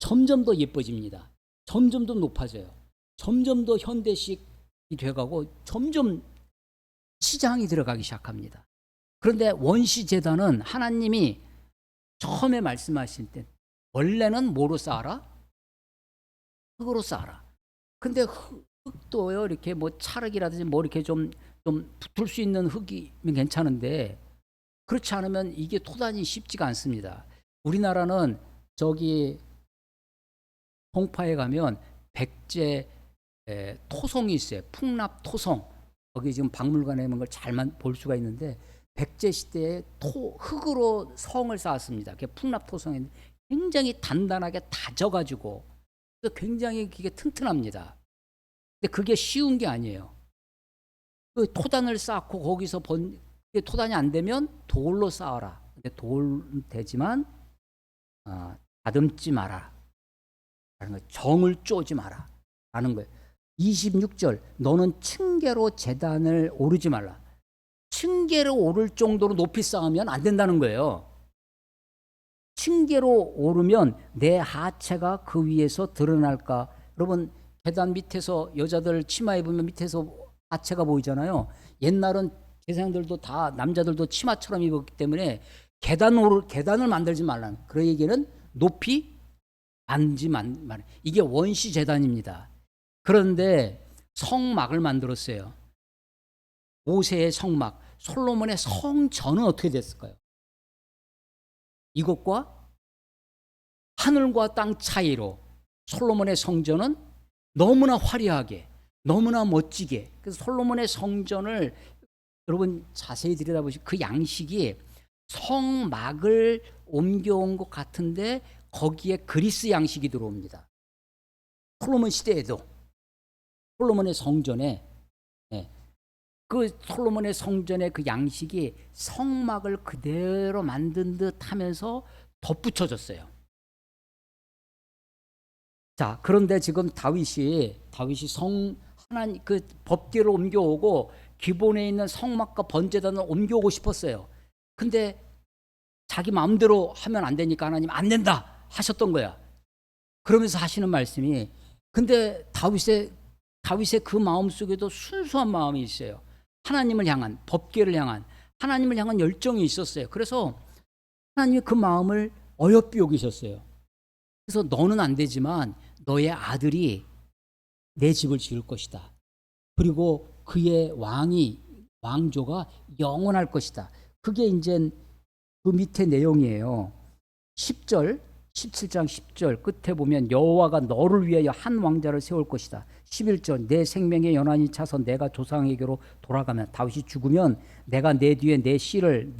점점 더 예뻐집니다. 점점 더 높아져요. 점점 더 현대식이 돼가고 점점 치장이 들어가기 시작합니다. 그런데 원시제단은 하나님이 처음에 말씀하실 때 원래는 뭐로 쌓아라? 흙으로 쌓아라. 근데 흙도요, 이렇게 뭐 찰흙이라든지 뭐 이렇게 좀 붙을 수 있는 흙이면 괜찮은데, 그렇지 않으면 이게 토단이 쉽지가 않습니다. 우리나라는 저기 송파에 가면 백제 토성이 있어요. 풍납 토성. 거기 지금 박물관에 있는 걸 잘 볼 수가 있는데, 백제 시대에 흙으로 성을 쌓았습니다. 그게 풍납 토성인데 굉장히 단단하게 다져가지고, 그래서 굉장히 그게 튼튼합니다. 근데 그게 쉬운 게 아니에요. 그 토단을 쌓고 거기서 토단이 안 되면 돌로 쌓아라. 근데 돌은 되지만 다듬지 마라. 라는 거예요. 정을 쪼지 마라. 라는 거예요. 26절. 너는 층계로 제단을 오르지 말라. 층계로 오를 정도로 높이 쌓으면 안 된다는 거예요. 층계로 오르면 내 하체가 그 위에서 드러날까. 여러분, 계단 밑에서 여자들 치마 입으면 밑에서 하체가 보이잖아요. 옛날은 제사장들도 다, 남자들도 치마처럼 입었기 때문에 계단을 만들지 말라는, 그 얘기는 높이 앉지 말라. 이게 원시 제단입니다. 그런데 성막을 만들었어요. 모세의 성막, 솔로몬의 성전은 어떻게 됐을까요? 이것과 하늘과 땅 차이로 솔로몬의 성전은 너무나 화려하게, 너무나 멋지게. 그래서 솔로몬의 성전을 여러분 자세히 들여다보시면 그 양식이 성막을 옮겨온 것 같은데 거기에 그리스 양식이 들어옵니다. 솔로몬 시대에도 솔로몬의 성전에, 그 솔로몬의 성전의 그 양식이 성막을 그대로 만든 듯 하면서 덧붙여졌어요. 자, 그런데 지금 다윗이 하나님 그 법궤를 옮겨오고 기본에 있는 성막과 번제단을 옮겨오고 싶었어요. 근데 자기 마음대로 하면 안 되니까 하나님 안 된다 하셨던 거야. 그러면서 하시는 말씀이, 근데 다윗의 그 마음 속에도 순수한 마음이 있어요. 하나님을 향한, 법궤를 향한, 하나님을 향한 열정이 있었어요. 그래서 하나님이 그 마음을 어여삐 여기셨어요. 그래서 너는 안 되지만 너의 아들이 내 집을 지을 것이다. 그리고 그의 왕조가 영원할 것이다. 그게 이제 그 밑에 내용이에요. 10절 17장 10절 끝에 보면 여호와가 너를 위하여 한 왕자를 세울 것이다. 11절 내 생명의 연한이 차서 내가 조상에게로 돌아가면, 다윗이 죽으면 내가 내 뒤에 내 씨를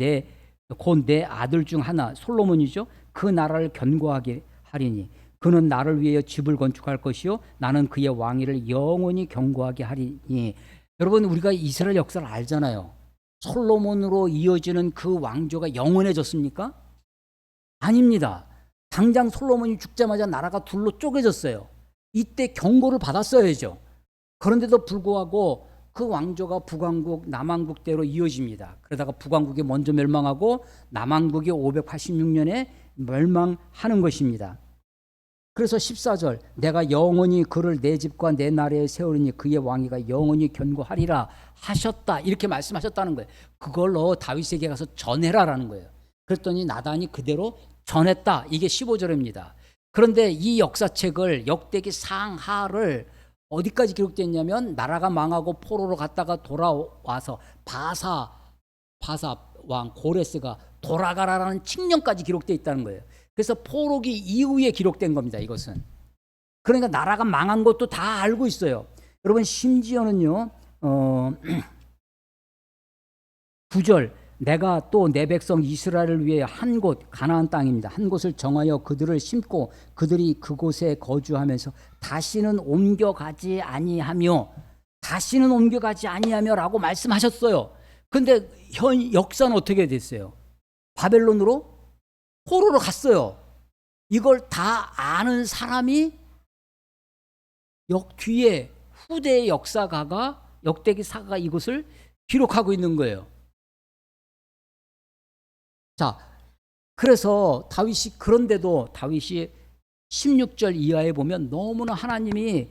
곧 내 아들 중 하나 솔로몬이죠. 그 나라를 견고하게 하리니 그는 나를 위하여 집을 건축할 것이요 나는 그의 왕위를 영원히 견고하게 하리니. 여러분, 우리가 이스라엘 역사를 알잖아요. 솔로몬으로 이어지는 그 왕조가 영원해졌습니까? 아닙니다. 당장 솔로몬이 죽자마자 나라가 둘로 쪼개졌어요. 이때 경고를 받았어야죠. 그런데도 불구하고 그 왕조가 북왕국, 남왕국대로 이어집니다. 그러다가 북왕국이 먼저 멸망하고 남왕국이 586년에 멸망하는 것입니다. 그래서 14절 내가 영원히 그를 내 집과 내 나라에 세우리니 그의 왕위가 영원히 견고하리라 하셨다, 이렇게 말씀하셨다는 거예요. 그걸로 다윗에게 가서 전해라라는 거예요. 그랬더니 나단이 그대로 전했다. 이게 15절입니다. 그런데 이 역사책을, 역대기 상하를 어디까지 기록됐냐면 나라가 망하고 포로로 갔다가 돌아와서 바사 왕 고레스가 돌아가라라는 칙령까지 기록되어 있다는 거예요. 그래서 포로기 이후에 기록된 겁니다. 이것은. 그러니까 나라가 망한 것도 다 알고 있어요. 여러분, 심지어는요 9절 내가 또 내 백성 이스라엘을 위해 한 곳, 가나안 땅입니다. 한 곳을 정하여 그들을 심고 그들이 그곳에 거주하면서 다시는 옮겨가지 아니하며, 다시는 옮겨가지 아니하며라고 말씀하셨어요. 근데 역사는 어떻게 됐어요? 바벨론으로 포로로 갔어요. 이걸 다 아는 사람이 뒤에 후대의 역사가가, 역대기 사가가 이것을 기록하고 있는 거예요. 자, 그래서 그런데도 다윗이 16절 이하에 보면 너무나 하나님이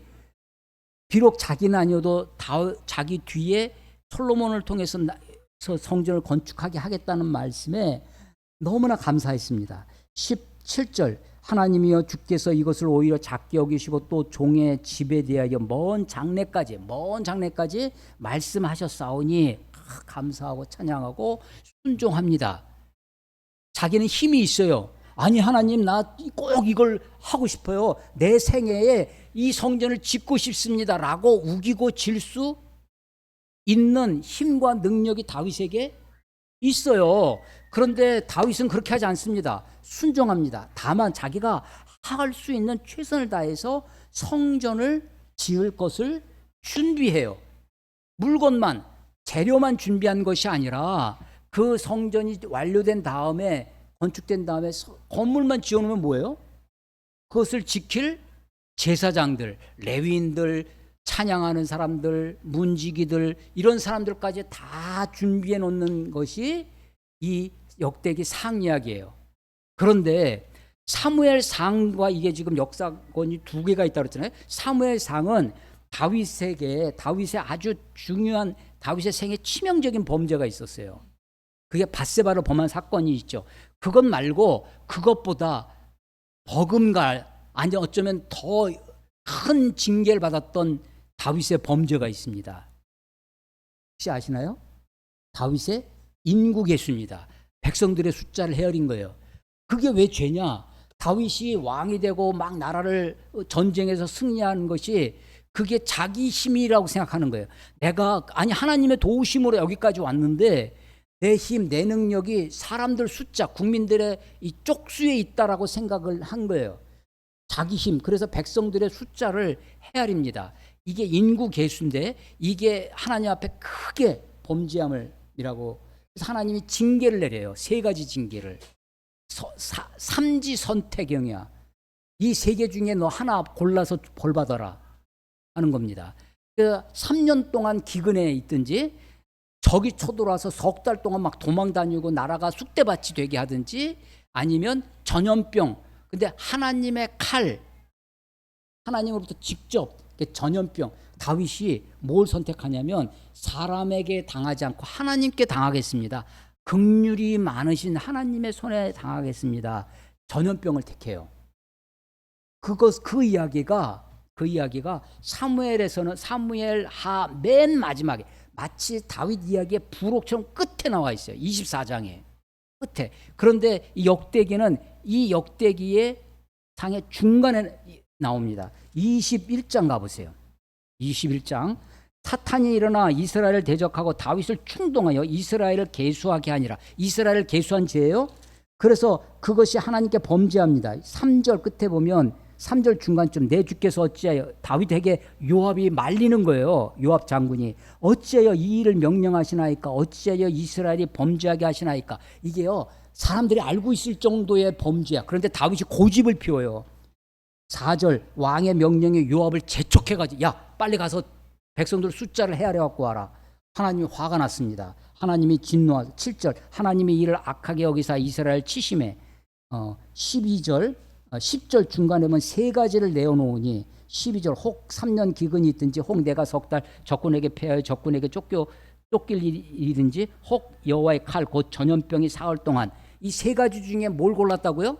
비록 자기는 아니어도 자기 뒤에 솔로몬을 통해서 성전을 건축하게 하겠다는 말씀에 너무나 감사했습니다. 17절 하나님이여 주께서 이것을 오히려 작게 여기시고 또 종의 집에 대하여 먼 장래까지 말씀하셨사오니 감사하고 찬양하고 순종합니다. 자기는 힘이 있어요. 아니 하나님, 나 꼭 이걸 하고 싶어요. 내 생애에 이 성전을 짓고 싶습니다 라고 우기고 질 수 있는 힘과 능력이 다윗에게 있어요. 그런데 다윗은 그렇게 하지 않습니다. 순종합니다. 다만 자기가 할 수 있는 최선을 다해서 성전을 지을 것을 준비해요. 물건만, 재료만 준비한 것이 아니라 그 성전이 완료된 다음에, 건축된 다음에 건물만 지어놓으면 뭐예요? 그것을 지킬 제사장들, 레위인들, 찬양하는 사람들, 문지기들, 이런 사람들까지 다 준비해 놓는 것이 이 역대기 상 이야기예요. 그런데 사무엘상과 이게 지금 역사권이 두 개가 있다고 그랬잖아요. 사무엘상은 다윗의 아주 중요한, 다윗의 생에 치명적인 범죄가 있었어요. 그게 밧세바를 범한 사건이 있죠. 그것 말고 그것보다 버금갈, 아니 어쩌면 더 큰 징계를 받았던 다윗의 범죄가 있습니다. 혹시 아시나요? 다윗의 인구개수입니다. 백성들의 숫자를 헤아린 거예요. 그게 왜 죄냐? 다윗이 왕이 되고 막 나라를 전쟁에서 승리하는 것이 그게 자기 힘이라고 생각하는 거예요. 하나님의 도우심으로 여기까지 왔는데 내 힘, 내 능력이 사람들 숫자, 국민들의 이 쪽수에 있다라고 생각을 한 거예요. 자기 힘. 그래서 백성들의 숫자를 헤아립니다. 이게 인구 계수인데 이게 하나님 앞에 크게 범죄함이라고. 그래서 하나님이 징계를 내려요. 세 가지 징계를. 삼지선택형이야. 이 세 개 중에 너 하나 골라서 벌 받아라 하는 겁니다. 그래서 3년 동안 기근에 있든지, 적이 쳐들어와서 석 달 동안 막 도망 다니고 나라가 쑥대밭이 되게 하든지, 아니면 전염병. 근데 하나님의 칼, 하나님으로부터 직접 전염병. 다윗이 뭘 선택하냐면 사람에게 당하지 않고 하나님께 당하겠습니다. 긍휼이 많으신 하나님의 손에 당하겠습니다. 전염병을 택해요. 그 이야기가 사무엘에서는 사무엘하 맨 마지막에 마치 다윗 이야기의 부록처럼 끝에 나와 있어요. 24장에 끝에. 그런데 이 역대기는 이 역대기의 상의 중간에 나옵니다. 21장 가보세요. 21장. 사탄이 일어나 이스라엘을 대적하고 다윗을 충동하여 이스라엘을 계수하게 하니라. 이스라엘을 계수한 죄예요. 그래서 그것이 하나님께 범죄합니다. 3절 끝에 보면 3절 중간쯤 내 주께서 어찌하여 다윗에게 요압이 말리는 거예요. 요압 장군이 어찌하여 이 일을 명령하시나이까, 어찌하여 이스라엘이 범죄하게 하시나이까. 이게요 사람들이 알고 있을 정도의 범죄야. 그런데 다윗이 고집을 피워요. 4절 왕의 명령에 요압을 재촉해가지고 야 빨리 가서 백성들 숫자를 헤아려 갖고 와라. 하나님이 화가 났습니다. 하나님이 진노하사. 7절 하나님이 이를 악하게 여기사 이스라엘 치심해. 12절 10절 중간에 보면 세 가지를 내어놓으니 12절 혹 3년 기근이 있든지 혹 내가 석 달 적군에게 패하여 적군에게 쫓길 일이든지 혹 여호와의 칼 곧 전염병이 사흘 동안. 이 세 가지 중에 뭘 골랐다고요?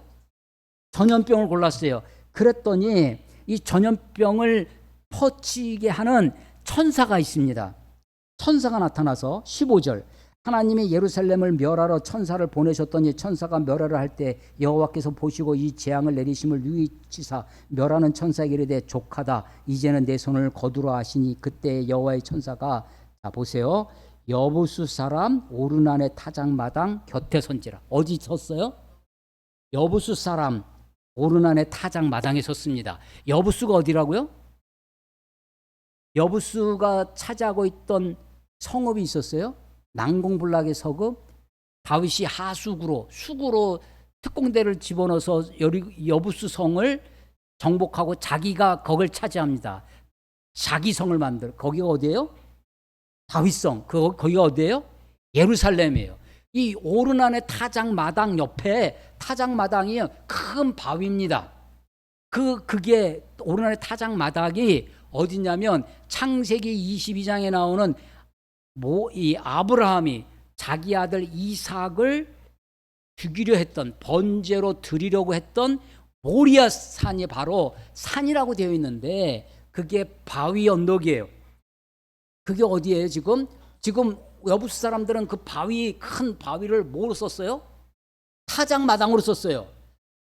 전염병을 골랐어요. 그랬더니 이 전염병을 퍼치게 하는 천사가 있습니다. 천사가 나타나서 15절 하나님이 예루살렘을 멸하러 천사를 보내셨더니 천사가 멸하러 할 때 여호와께서 보시고 이 재앙을 내리심을 유의치사 멸하는 천사에게 이르되 족하다 이제는 내 손을 거두라 하시니 그때 여호와의 천사가 자 보세요. 여부수 사람 오르난의 타작마당 곁에 선지라. 어디 섰어요? 여부수 사람 오르난의 타작마당에 섰습니다. 여부수가 어디라고요? 여부수가 차지하고 있던 성읍이 있었어요. 난공불락의 성읍. 다윗이 하수구로 수구로 특공대를 집어넣어서 여부수 성을 정복하고 자기가 거길 차지합니다. 자기 성을 만들. 거기가 어디예요? 다윗성. 거기가 어디예요? 예루살렘이에요. 이 오르난의 타작마당 옆에 타작마당이 큰 바위입니다. 그게 오르난의 타작마당이 어디냐면 창세기 22장에 나오는 이 아브라함이 자기 아들 이삭을 죽이려 했던 번제로 드리려고 했던 모리아 산이 바로 산이라고 되어 있는데 그게 바위 언덕이에요. 그게 어디예요? 지금 여부수 사람들은 그 바위 큰 바위를 뭐로 썼어요? 타작마당으로 썼어요.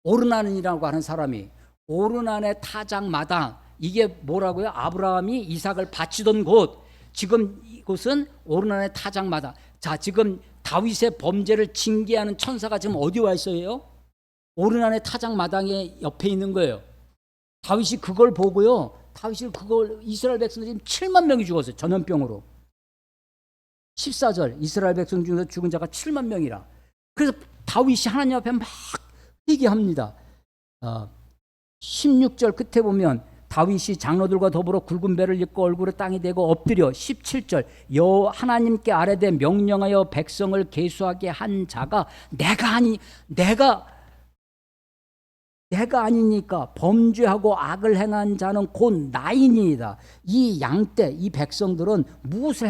오르난이라고 하는 사람이 오르난의 타작마당. 이게 뭐라고요? 아브라함이 이삭을 바치던 곳. 지금 이곳은 오르난의 타작마당. 자, 지금 다윗의 범죄를 징계하는 천사가 지금 어디 와 있어요? 오르난의 타작마당에 옆에 있는 거예요. 다윗이 그걸 보고요. 이스라엘 백성들이 7만 명이 죽었어요. 전염병으로. 14절 이스라엘 백성 중에서 죽은 자가 7만 명이라. 그래서 다윗이 하나님 앞에 막 회개합니다. 16절 끝에 보면 다윗이 장로들과 더불어 굵은 배를 입고 얼굴을 땅에 대고 엎드려 17절 하나님께 아뢰되 명령하여 백성을 계수하게 한 자가 내가 아니니까 범죄하고 악을 행한 자는 곧 나이니이다. 이 양떼 이 백성들은 무엇을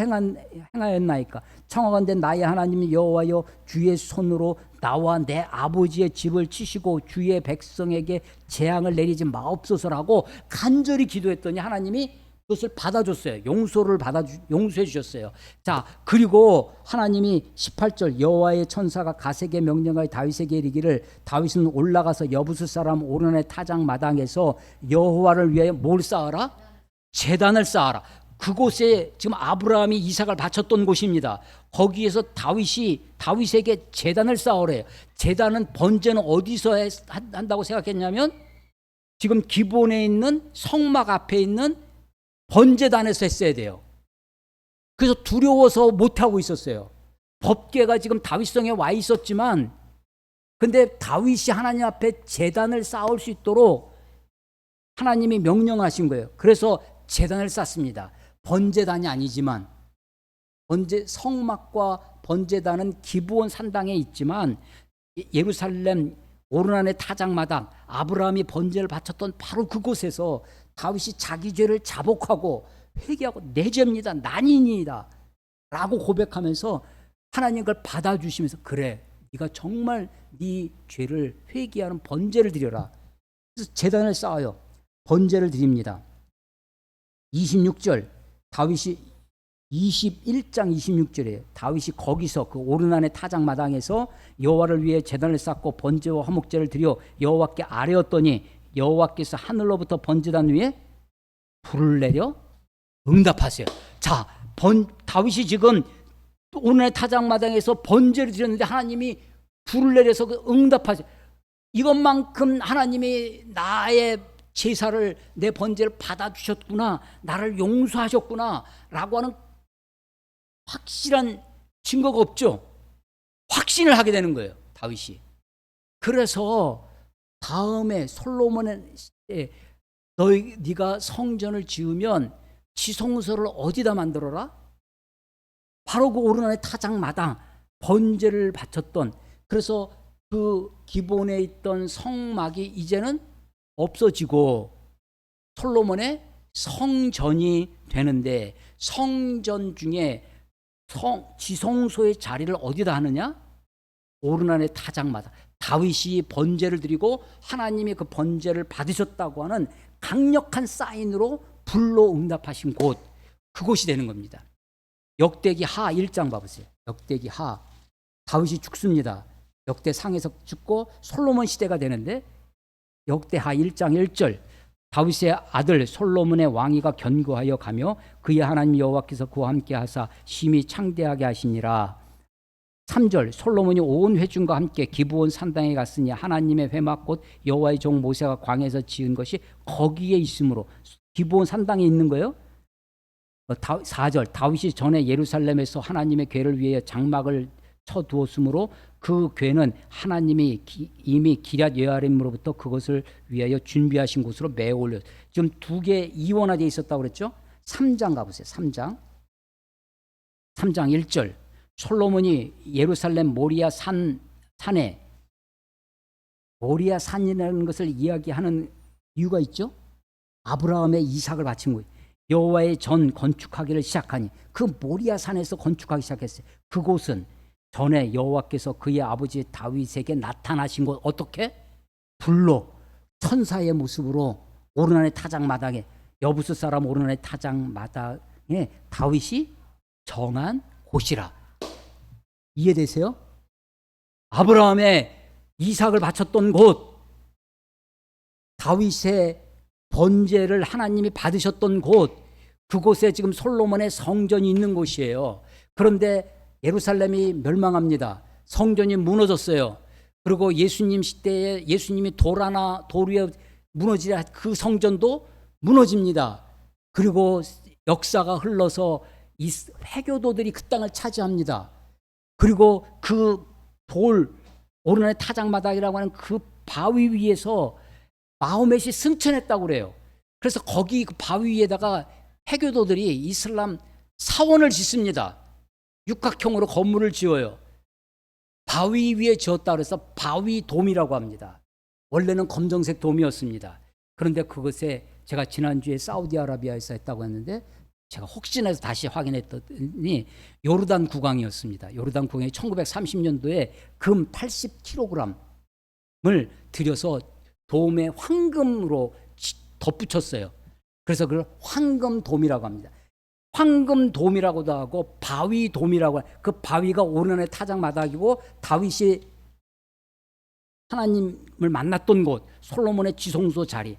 행하였나이까? 청하건대 나의 하나님 여호와여 주의 손으로 나와 내 아버지의 집을 치시고 주의 백성에게 재앙을 내리지 마옵소서라고 간절히 기도했더니 하나님이 그것을 받아줬어요. 용서해 주셨어요. 자, 그리고 하나님이 18절 여호와의 천사가 가세게 명령하여 다윗에게 이르기를 다윗은 올라가서 여부수 사람 오르난의 타작마당에서 여호와를 위하여 뭘 쌓아라? 제단을 쌓아라. 그곳에 지금 아브라함이 이삭을 바쳤던 곳입니다. 거기에서 다윗에게 제단을 쌓으래요. 제단은 번제는 어디서 한다고 생각했냐면 지금 기본에 있는 성막 앞에 있는 번제단에서 했어야 돼요. 그래서 두려워서 못하고 있었어요. 법궤가 지금 다윗성에 와 있었지만 근데 다윗이 하나님 앞에 제단을 쌓을 수 있도록 하나님이 명령하신 거예요. 그래서 제단을 쌓습니다. 번제단이 아니지만 성막과 번제단은 기브온 산당에 있지만 예루살렘 오르난의 타작마당 아브라함이 번제를 바쳤던 바로 그곳에서 다윗이 자기 죄를 자복하고 회개하고 내 죄입니다. 난인이다 라고 고백하면서 하나님 그걸 받아주시면서 그래 네가 정말 네 죄를 회개하는 번제를 드려라. 그래서 제단을 쌓아요. 번제를 드립니다. 26절 다윗이 21장 26절이에요. 다윗이 거기서 그 오르난의 타작마당에서 여호와를 위해 제단을 쌓고 번제와 화목제를 드려 여호와께 아뢰었더니 여호와께서 하늘로부터 번제단 위에 불을 내려 응답하세요. 자, 다윗이 지금 오늘의 타작마당에서 번제를 드렸는데 하나님이 불을 내려서 응답하세요. 이것만큼 하나님이 나의 제사를, 내 번제를 받아주셨구나, 나를 용서하셨구나 라고 하는 확실한 증거가 없죠. 확신을 하게 되는 거예요, 다윗이. 그래서 다음에 솔로몬의 시대에 네가 성전을 지으면 지성소를 어디다 만들어라? 바로 그 오르난의 타작마당, 번제를 바쳤던, 그래서 그 기본에 있던 성막이 이제는 없어지고 솔로몬의 성전이 되는데, 성전 중에 지성소의 자리를 어디다 하느냐? 오르난의 타작마당. 다윗이 번제를 드리고 하나님이 그 번제를 받으셨다고 하는 강력한 사인으로 불로 응답하신 곳, 그곳이 되는 겁니다. 역대기하 1장 봐보세요. 역대기하, 다윗이 죽습니다. 역대상에서 죽고 솔로몬 시대가 되는데, 역대하 1장 1절, 다윗의 아들 솔로몬의 왕위가 견고하여 가며 그의 하나님 여호와께서 그와 함께 하사 심히 창대하게 하시니라. 3절, 솔로몬이 온 회중과 함께 기브온 산당에 갔으니 하나님의 회막 곧 여호와의 종 모세가 광야에서 지은 것이 거기에 있으므로. 기브온 산당에 있는 거예요. 4절, 다윗이 전에 예루살렘에서 하나님의 궤를 위해 장막을 쳐두었으므로 그 궤는 하나님이 이미 기럇 여아림으로부터 그것을 위하여 준비하신 곳으로 메어 올려. 지금 두 개 이원화되어 있었다고 그랬죠. 3장 가보세요. 3장 1절, 솔로몬이 예루살렘 모리아 산에, 모리아 산이라는 것을 이야기하는 이유가 있죠. 아브라함의 이삭을 바친 거예요. 여호와의 전 건축하기를 시작하니, 그 모리아 산에서 건축하기 시작했어요. 그곳은 전에 여호와께서 그의 아버지 다윗에게 나타나신 곳, 어떻게? 불로, 천사의 모습으로 오르난의 타작마당에, 여부스 사람 오르난의 타작마당에 다윗이 정한 곳이라. 이해되세요? 아브라함의 이삭을 바쳤던 곳, 다윗의 번제를 하나님이 받으셨던 곳, 그곳에 지금 솔로몬의 성전이 있는 곳이에요. 그런데 예루살렘이 멸망합니다. 성전이 무너졌어요. 그리고 예수님 시대에 예수님이 돌 위에 무너지라 그 성전도 무너집니다. 그리고 역사가 흘러서 이 회교도들이 그 땅을 차지합니다. 그리고 그 오르난의 타작마당이라고 하는 그 바위 위에서 마호멧이 승천했다고 그래요. 그래서 거기 그 바위 위에다가 회교도들이 이슬람 사원을 짓습니다. 육각형으로 건물을 지어요. 바위 위에 지었다 그래서 바위돔이라고 합니다. 원래는 검정색 돔이었습니다. 그런데 그것에, 제가 지난주에 사우디아라비아에서 했다고 했는데 제가 혹시나 해서 다시 확인했더니 요르단 국왕이었습니다. 요르단 국왕이 1930년도에 금 80kg을 들여서 돔에 황금으로 덧붙였어요. 그래서 그걸 황금돔이라고 합니다. 황금돔이라고도 하고 바위돔이라고 하고, 그 바위가 오르난의 타작마당이고 다윗이 하나님을 만났던 곳, 솔로몬의 지성소 자리,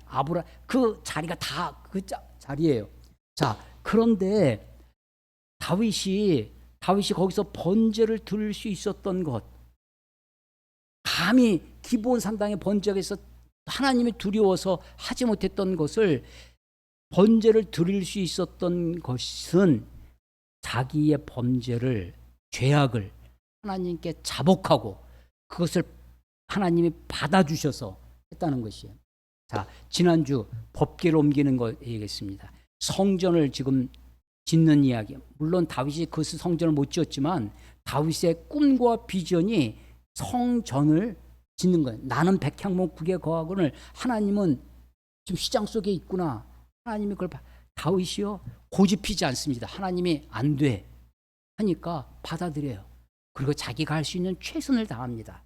그 자리가 다 그 자리예요. 자, 그런데 다윗이 거기서 번제를 드릴 수 있었던 것, 감히 기브온 산당의 번제에서 하나님이 두려워서 하지 못했던 것을 번제를 드릴 수 있었던 것은 자기의 범죄를, 죄악을 하나님께 자복하고 그것을 하나님이 받아주셔서 했다는 것이에요. 자, 지난주 법궤를 옮기는 거 얘기했습니다. 성전을 지금 짓는 이야기. 물론 다윗이 그 성전을 못 지었지만 다윗의 꿈과 비전이 성전을 짓는 거예요. 나는 백향목 국에 거하거늘 하나님은 지금 시장 속에 있구나. 하나님이 그걸 다윗이요 고집피지 않습니다. 하나님이 안 돼 하니까 받아들여요. 그리고 자기가 할 수 있는 최선을 다합니다.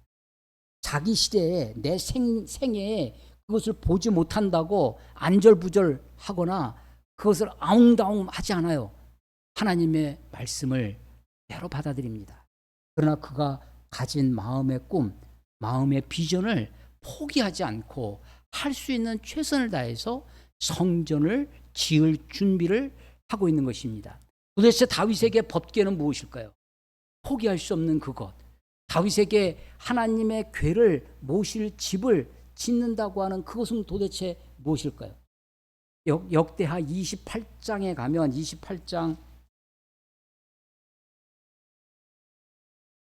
자기 시대에 내 생애에 그것을 보지 못한다고 안절부절하거나 그것을 아웅다웅 하지 않아요. 하나님의 말씀을 대로 받아들입니다. 그러나 그가 가진 마음의 꿈, 마음의 비전을 포기하지 않고 할 수 있는 최선을 다해서 성전을 지을 준비를 하고 있는 것입니다. 도대체 다윗에게 법궤는 무엇일까요? 포기할 수 없는 그것. 다윗에게 하나님의 궤를 모실 집을 짓는다고 하는 그것은 도대체 무엇일까요? 역대하 28장에 가면 28장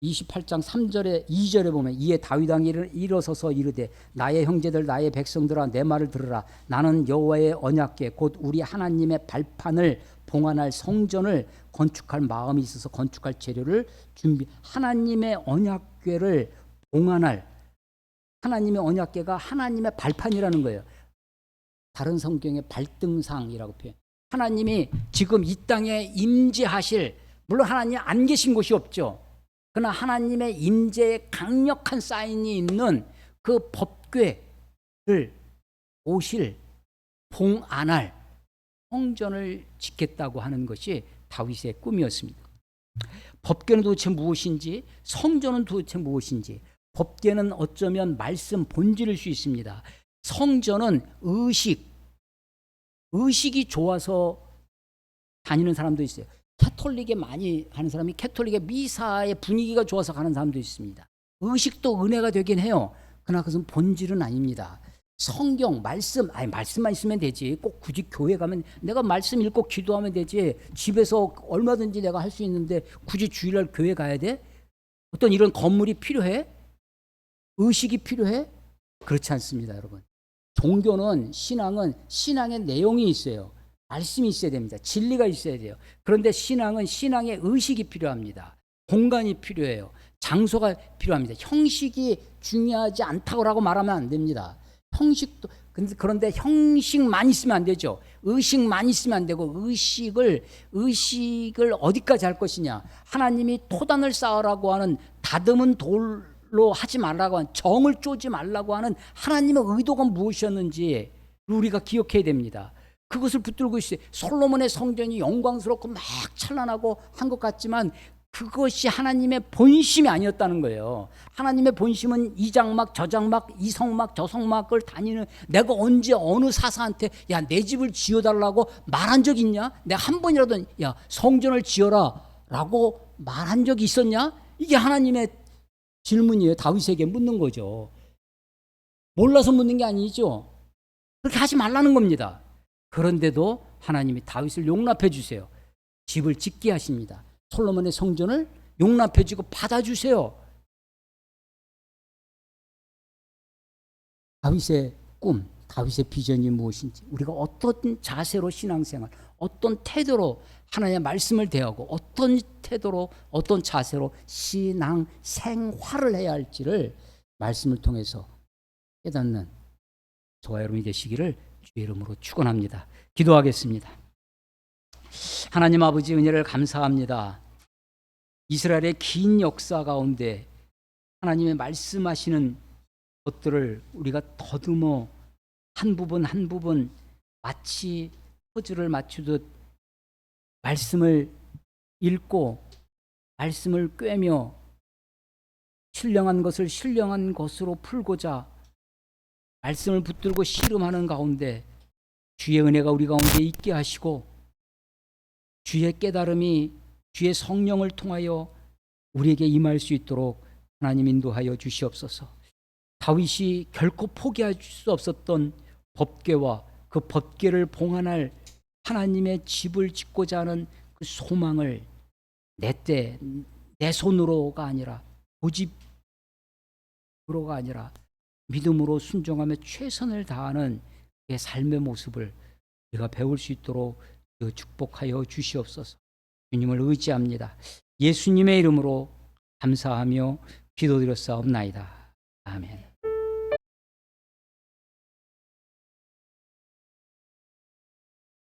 3절에 2절에 보면 이에 다윗 왕이 일어서서 이르되 나의 형제들 나의 백성들아 내 말을 들으라. 나는 여호와의 언약궤 곧 우리 하나님의 발판을 봉안할 성전을 건축할 마음이 있어서 건축할 재료를 준비. 하나님의 언약궤를 봉안할, 하나님의 언약궤가 하나님의 발판이라는 거예요. 다른 성경에 발등상이라고 표현. 하나님이 지금 이 땅에 임재하실, 물론 하나님 안 계신 곳이 없죠. 그러나 하나님의 임재의 강력한 사인이 있는 그 법궤를 오실, 봉안할 성전을 짓겠다고 하는 것이 다윗의 꿈이었습니다. 법궤는 도대체 무엇인지, 성전은 도대체 무엇인지. 법궤는 어쩌면 말씀 본질일 수 있습니다. 성전은 의식이 좋아서 다니는 사람도 있어요. 캐톨릭에 많이 가는 사람이 캐톨릭의 미사의 분위기가 좋아서 가는 사람도 있습니다. 의식도 은혜가 되긴 해요. 그러나 그것은 본질은 아닙니다. 성경, 말씀만 있으면 되지. 꼭 굳이 교회 가면 내가 말씀 읽고 기도하면 되지. 집에서 얼마든지 내가 할 수 있는데 굳이 주일날 교회 가야 돼? 어떤 이런 건물이 필요해? 의식이 필요해? 그렇지 않습니다, 여러분. 종교는, 신앙은 신앙의 내용이 있어요. 말씀이 있어야 됩니다. 진리가 있어야 돼요. 그런데 신앙은 신앙의 의식이 필요합니다. 공간이 필요해요. 장소가 필요합니다. 형식이 중요하지 않다고 말하면 안 됩니다. 형식도, 그런데 형식만 있으면 안 되죠. 의식만 있으면 안 되고, 의식을 어디까지 할 것이냐. 하나님이 토단을 쌓으라고 하는 다듬은 돌로 하지 말라고 하는, 정을 쪼지 말라고 하는 하나님의 의도가 무엇이었는지 우리가 기억해야 됩니다. 그것을 붙들고 있어요. 솔로몬의 성전이 영광스럽고 막 찬란하고 한 것 같지만 그것이 하나님의 본심이 아니었다는 거예요. 하나님의 본심은 이 장막 저 장막 이 성막 저 성막을 다니는, 내가 언제 어느 사사한테 야 내 집을 지어달라고 말한 적 있냐? 내가 한 번이라도 야 성전을 지어라 라고 말한 적이 있었냐? 이게 하나님의 질문이에요. 다윗에게 묻는 거죠. 몰라서 묻는 게 아니죠. 그렇게 하지 말라는 겁니다. 그런데도 하나님이 다윗을 용납해 주세요. 집을 짓게 하십니다. 솔로몬의 성전을 용납해 주고 받아주세요. 다윗의 꿈, 다윗의 비전이 무엇인지, 우리가 어떤 자세로 신앙생활, 어떤 태도로 하나님의 말씀을 대하고 어떤 태도로 어떤 자세로 신앙 생활을 해야 할지를 말씀을 통해서 깨닫는 저와 여러분이 되시기를 주의 이름으로 축원합니다. 기도하겠습니다. 하나님 아버지 은혜를 감사합니다. 이스라엘의 긴 역사 가운데 하나님의 말씀하시는 것들을 우리가 더듬어 한 부분 한 부분 마치 퍼즐을 맞추듯 말씀을 읽고 말씀을 꿰며 신령한 것을 신령한 것으로 풀고자 말씀을 붙들고 씨름하는 가운데 주의 은혜가 우리 가운데 있게 하시고 주의 깨달음이 주의 성령을 통하여 우리에게 임할 수 있도록 하나님 인도하여 주시옵소서. 다윗이 결코 포기할 수 없었던 법궤와 그 법궤를 봉안할 하나님의 집을 짓고자 하는 그 소망을 내 손으로가 아니라 고집으로가 아니라 믿음으로 순종하며 최선을 다하는 내 삶의 모습을 우리가 배울 수 있도록 축복하여 주시옵소서. 주님을 의지합니다. 예수님의 이름으로 감사하며 기도드렸사옵나이다. 아멘.